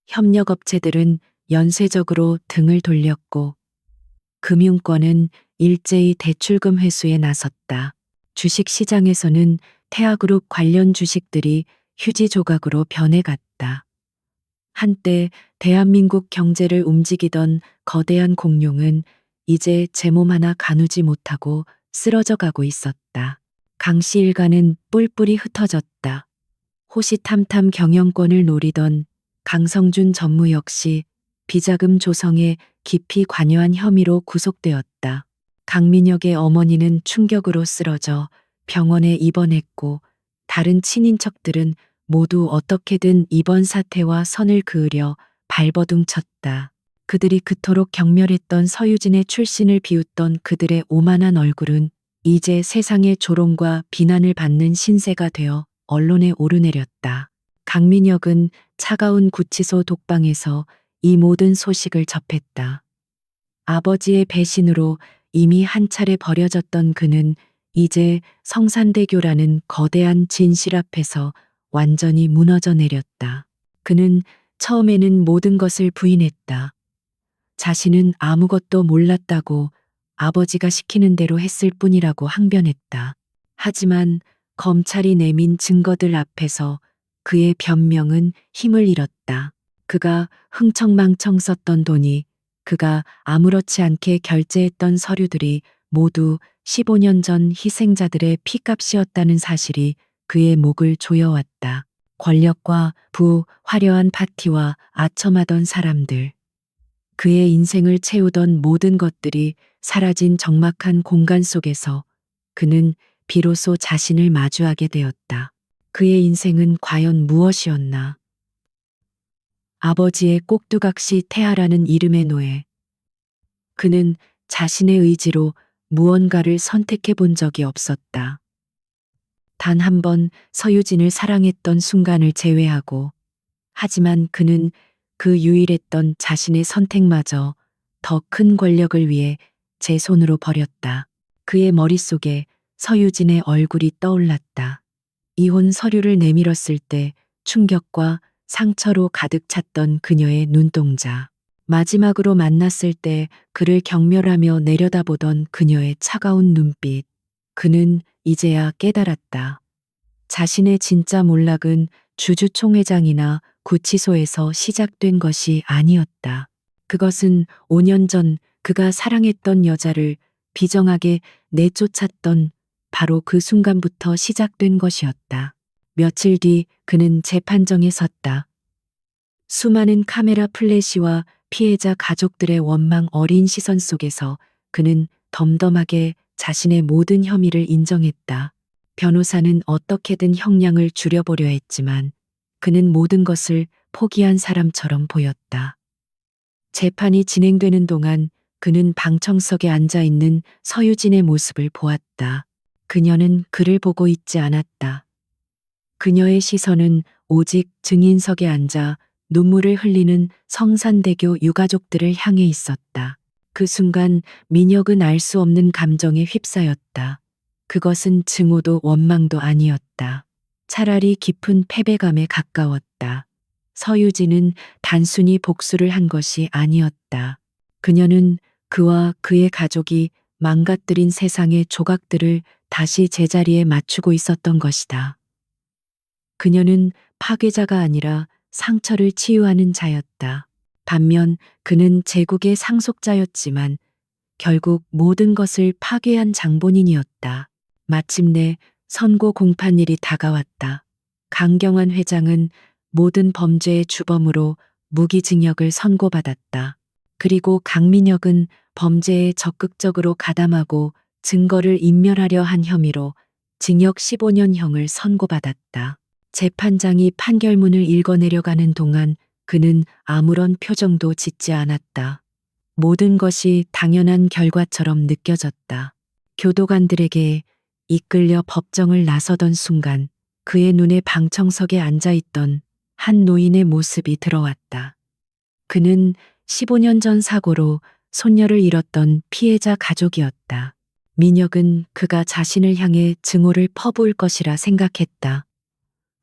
협력업체들은 연쇄적으로 등을 돌렸고 금융권은 일제히 대출금 회수에 나섰다. 주식시장에서는 태아그룹 관련 주식들이 휴지 조각으로 변해갔다. 한때 대한민국 경제를 움직이던 거대한 공룡은 이제 제 몸 하나 가누지 못하고 쓰러져 가고 있었다. 강 씨 일가는 뿔뿔이 흩어졌다. 호시탐탐 경영권을 노리던 강성준 전무 역시 비자금 조성에 깊이 관여한 혐의로 구속되었다. 강민혁의 어머니는 충격으로 쓰러져 병원에 입원했고 다른 친인척들은 모두 어떻게든 이번 사태와 선을 그으려 발버둥쳤다. 그들이 그토록 경멸했던 서유진의 출신을 비웃던 그들의 오만한 얼굴은 이제 세상의 조롱과 비난을 받는 신세가 되어 언론에 오르내렸다. 강민혁은 차가운 구치소 독방에서 이 모든 소식을 접했다. 아버지의 배신으로 이미 한 차례 버려졌던 그는 이제 성산대교라는 거대한 진실 앞에서 완전히 무너져 내렸다. 그는 처음에는 모든 것을 부인했다. 자신은 아무것도 몰랐다고 아버지가 시키는 대로 했을 뿐이라고 항변했다. 하지만 검찰이 내민 증거들 앞에서 그의 변명은 힘을 잃었다. 그가 흥청망청 썼던 돈이, 그가 아무렇지 않게 결제했던 서류들이 모두 15년 전 희생자들의 피값이었다는 사실이 그의 목을 조여왔다. 권력과 부, 화려한 파티와 아첨하던 사람들. 그의 인생을 채우던 모든 것들이 사라진 적막한 공간 속에서 그는 비로소 자신을 마주하게 되었다. 그의 인생은 과연 무엇이었나? 아버지의 꼭두각시 태아라는 이름의 노예. 그는 자신의 의지로 무언가를 선택해 본 적이 없었다. 단 한 번 서유진을 사랑했던 순간을 제외하고, 하지만 그는 그 유일했던 자신의 선택마저 더 큰 권력을 위해 제 손으로 버렸다. 그의 머릿속에 서유진의 얼굴이 떠올랐다. 이혼 서류를 내밀었을 때 충격과 상처로 가득 찼던 그녀의 눈동자. 마지막으로 만났을 때 그를 경멸하며 내려다보던 그녀의 차가운 눈빛. 그는 이제야 깨달았다. 자신의 진짜 몰락은 주주총회장이나 구치소에서 시작된 것이 아니었다. 그것은 5년 전 그가 사랑했던 여자를 비정하게 내쫓았던 바로 그 순간부터 시작된 것이었다. 며칠 뒤 그는 재판정에 섰다. 수많은 카메라 플래시와 피해자 가족들의 원망 어린 시선 속에서 그는 덤덤하게 자신의 모든 혐의를 인정했다. 변호사는 어떻게든 형량을 줄여보려 했지만 그는 모든 것을 포기한 사람처럼 보였다. 재판이 진행되는 동안 그는 방청석에 앉아 있는 서유진의 모습을 보았다. 그녀는 그를 보고 있지 않았다. 그녀의 시선은 오직 증인석에 앉아 눈물을 흘리는 성산대교 유가족들을 향해 있었다. 그 순간 민혁은 알 수 없는 감정에 휩싸였다. 그것은 증오도 원망도 아니었다. 차라리 깊은 패배감에 가까웠다. 서유진은 단순히 복수를 한 것이 아니었다. 그녀는 그와 그의 가족이 망가뜨린 세상의 조각들을 다시 제자리에 맞추고 있었던 것이다. 그녀는 파괴자가 아니라 상처를 치유하는 자였다. 반면 그는 제국의 상속자였지만 결국 모든 것을 파괴한 장본인이었다. 마침내 선고 공판일이 다가왔다. 강경환 회장은 모든 범죄의 주범으로 무기징역을 선고받았다. 그리고 강민혁은 범죄에 적극적으로 가담하고 증거를 인멸하려 한 혐의로 징역 15년형을 선고받았다. 재판장이 판결문을 읽어내려가는 동안 그는 아무런 표정도 짓지 않았다. 모든 것이 당연한 결과처럼 느껴졌다. 교도관들에게 이끌려 법정을 나서던 순간 그의 눈에 방청석에 앉아있던 한 노인의 모습이 들어왔다. 그는 15년 전 사고로 손녀를 잃었던 피해자 가족이었다. 민혁은 그가 자신을 향해 증오를 퍼부을 것이라 생각했다.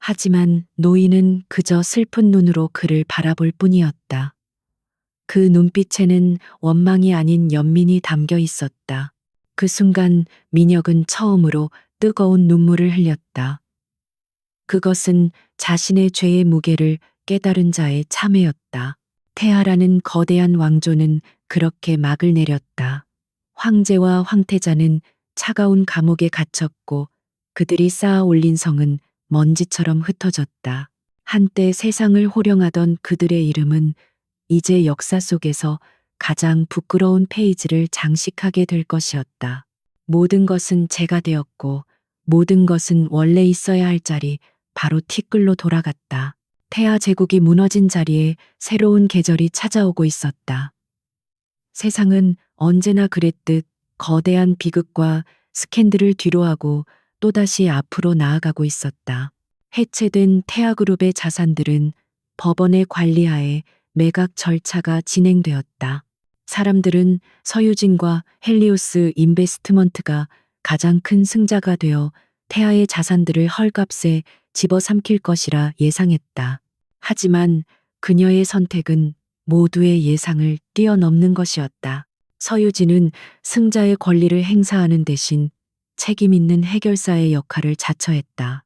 하지만 노인은 그저 슬픈 눈으로 그를 바라볼 뿐이었다. 그 눈빛에는 원망이 아닌 연민이 담겨 있었다. 그 순간 민혁은 처음으로 뜨거운 눈물을 흘렸다. 그것은 자신의 죄의 무게를 깨달은 자의 참회였다. 태아라는 거대한 왕조는 그렇게 막을 내렸다. 황제와 황태자는 차가운 감옥에 갇혔고 그들이 쌓아 올린 성은 먼지처럼 흩어졌다. 한때 세상을 호령하던 그들의 이름은 이제 역사 속에서 가장 부끄러운 페이지를 장식하게 될 것이었다. 모든 것은 재가 되었고 모든 것은 원래 있어야 할 자리 바로 티끌로 돌아갔다. 태아 제국이 무너진 자리에 새로운 계절이 찾아오고 있었다. 세상은 언제나 그랬듯 거대한 비극과 스캔들을 뒤로하고 또다시 앞으로 나아가고 있었다. 해체된 태아그룹의 자산들은 법원의 관리하에 매각 절차가 진행되었다. 사람들은 서유진과 헬리오스 인베스트먼트가 가장 큰 승자가 되어 태아의 자산들을 헐값에 집어삼킬 것이라 예상했다. 하지만 그녀의 선택은 모두의 예상을 뛰어넘는 것이었다. 서유진은 승자의 권리를 행사하는 대신 책임 있는 해결사의 역할을 자처했다.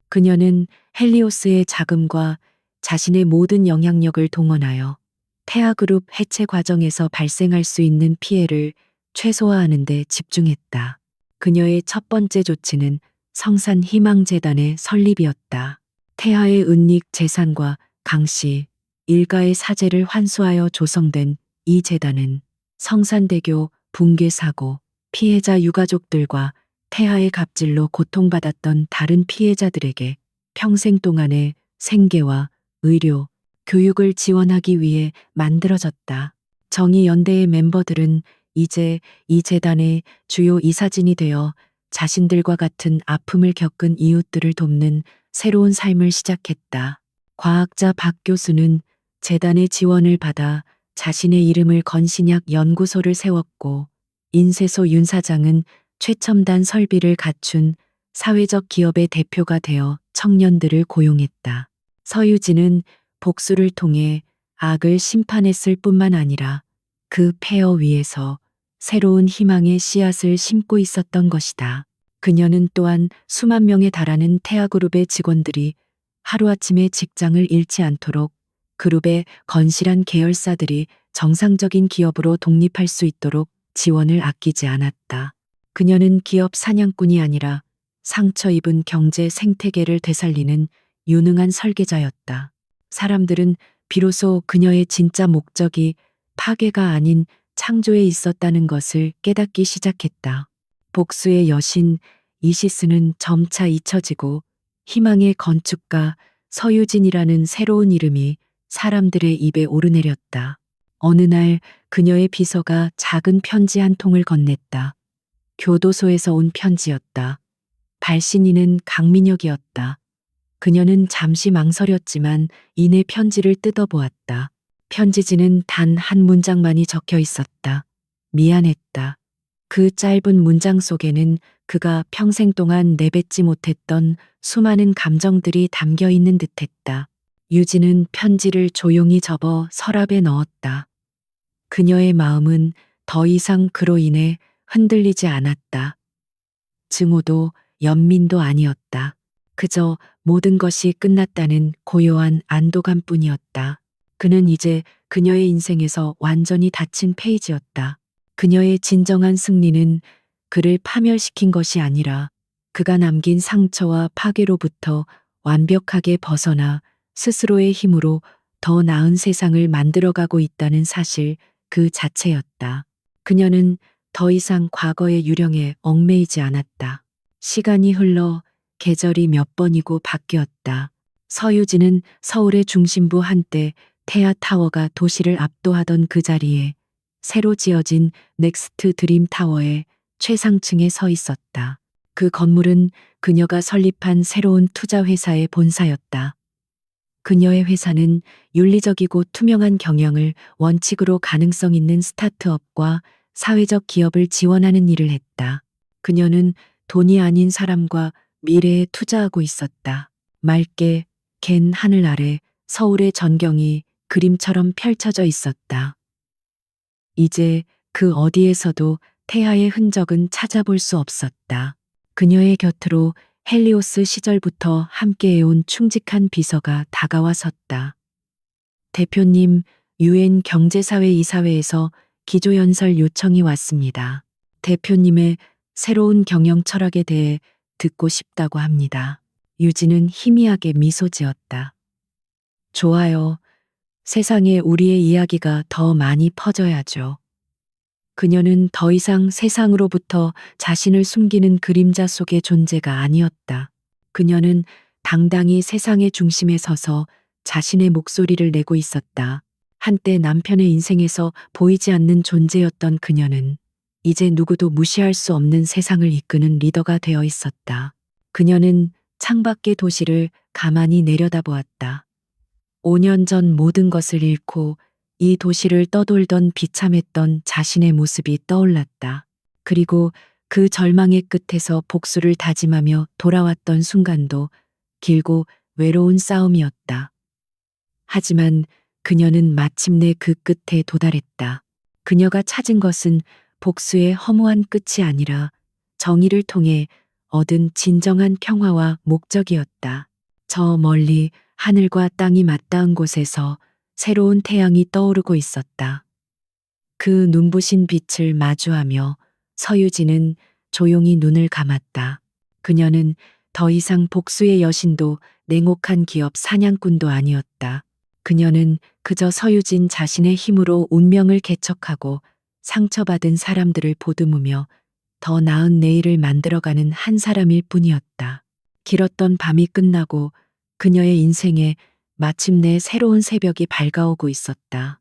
그녀는 헬리오스의 자금과 자신의 모든 영향력을 동원하여 태아그룹 해체 과정에서 발생할 수 있는 피해를 최소화하는 데 집중했다. 그녀의 첫 번째 조치는 성산희망재단의 설립이었다. 태아의 은닉 재산과 강씨 일가의 사재를 환수하여 조성된 이 재단은 성산대교 붕괴 사고 피해자 유가족들과 태아의 갑질로 고통받았던 다른 피해자들에게 평생 동안의 생계와 의료, 교육을 지원하기 위해 만들어졌다. 정의연대의 멤버들은 이제 이 재단의 주요 이사진이 되어 자신들과 같은 아픔을 겪은 이웃들을 돕는 새로운 삶을 시작했다. 과학자 박 교수는 재단의 지원을 받아 자신의 이름을 건 신약 연구소를 세웠고, 인쇄소 윤 사장은 최첨단 설비를 갖춘 사회적 기업의 대표가 되어 청년들을 고용했다. 서유진은 복수를 통해 악을 심판했을 뿐만 아니라 그 폐허 위에서 새로운 희망의 씨앗을 심고 있었던 것이다. 그녀는 또한 수만 명에 달하는 태아그룹의 직원들이 하루아침에 직장을 잃지 않도록 그룹의 건실한 계열사들이 정상적인 기업으로 독립할 수 있도록 지원을 아끼지 않았다. 그녀는 기업 사냥꾼이 아니라 상처 입은 경제 생태계를 되살리는 유능한 설계자였다. 사람들은 비로소 그녀의 진짜 목적이 파괴가 아닌 창조에 있었다는 것을 깨닫기 시작했다. 복수의 여신 이시스는 점차 잊혀지고 희망의 건축가 서유진이라는 새로운 이름이 사람들의 입에 오르내렸다. 어느 날 그녀의 비서가 작은 편지 한 통을 건넸다. 교도소에서 온 편지였다. 발신인은 강민혁이었다. 그녀는 잠시 망설였지만 이내 편지를 뜯어보았다. 편지지는 단 한 문장만이 적혀 있었다. 미안했다. 그 짧은 문장 속에는 그가 평생 동안 내뱉지 못했던 수많은 감정들이 담겨 있는 듯했다. 유진은 편지를 조용히 접어 서랍에 넣었다. 그녀의 마음은 더 이상 그로 인해 흔들리지 않았다. 증오도 연민도 아니었다. 그저 모든 것이 끝났다는 고요한 안도감뿐이었다. 그는 이제 그녀의 인생에서 완전히 닫힌 페이지였다. 그녀의 진정한 승리는 그를 파멸시킨 것이 아니라 그가 남긴 상처와 파괴로부터 완벽하게 벗어나 스스로의 힘으로 더 나은 세상을 만들어가고 있다는 사실 그 자체였다. 그녀는 더 이상 과거의 유령에 얽매이지 않았다. 시간이 흘러 계절이 몇 번이고 바뀌었다. 서유진은 서울의 중심부 한때 태아타워가 도시를 압도하던 그 자리에 새로 지어진 넥스트 드림 타워의 최상층에 서 있었다. 그 건물은 그녀가 설립한 새로운 투자회사의 본사였다. 그녀의 회사는 윤리적이고 투명한 경영을 원칙으로 가능성 있는 스타트업과 사회적 기업을 지원하는 일을 했다. 그녀는 돈이 아닌 사람과 미래에 투자하고 있었다. 맑게 갠 하늘 아래 서울의 전경이 그림처럼 펼쳐져 있었다. 이제 그 어디에서도 태아의 흔적은 찾아볼 수 없었다. 그녀의 곁으로 헬리오스 시절부터 함께해온 충직한 비서가 다가와 섰다. 대표님, UN 경제사회 이사회에서 기조연설 요청이 왔습니다. 대표님의 새로운 경영 철학에 대해 듣고 싶다고 합니다. 유진은 희미하게 미소 지었다. 좋아요. 세상에 우리의 이야기가 더 많이 퍼져야죠. 그녀는 더 이상 세상으로부터 자신을 숨기는 그림자 속의 존재가 아니었다. 그녀는 당당히 세상의 중심에 서서 자신의 목소리를 내고 있었다. 한때 남편의 인생에서 보이지 않는 존재였던 그녀는 이제 누구도 무시할 수 없는 세상을 이끄는 리더가 되어 있었다. 그녀는 창밖의 도시를 가만히 내려다보았다. 5년 전 모든 것을 잃고 이 도시를 떠돌던 비참했던 자신의 모습이 떠올랐다. 그리고 그 절망의 끝에서 복수를 다짐하며 돌아왔던 순간도 길고 외로운 싸움이었다. 하지만 그녀는 마침내 그 끝에 도달했다. 그녀가 찾은 것은 복수의 허무한 끝이 아니라 정의를 통해 얻은 진정한 평화와 목적이었다. 저 멀리 하늘과 땅이 맞닿은 곳에서 새로운 태양이 떠오르고 있었다. 그 눈부신 빛을 마주하며 서유진은 조용히 눈을 감았다. 그녀는 더 이상 복수의 여신도 냉혹한 기업 사냥꾼도 아니었다. 그녀는 그저 서유진 자신의 힘으로 운명을 개척하고 상처받은 사람들을 보듬으며 더 나은 내일을 만들어가는 한 사람일 뿐이었다. 길었던 밤이 끝나고 그녀의 인생에 마침내 새로운 새벽이 밝아오고 있었다.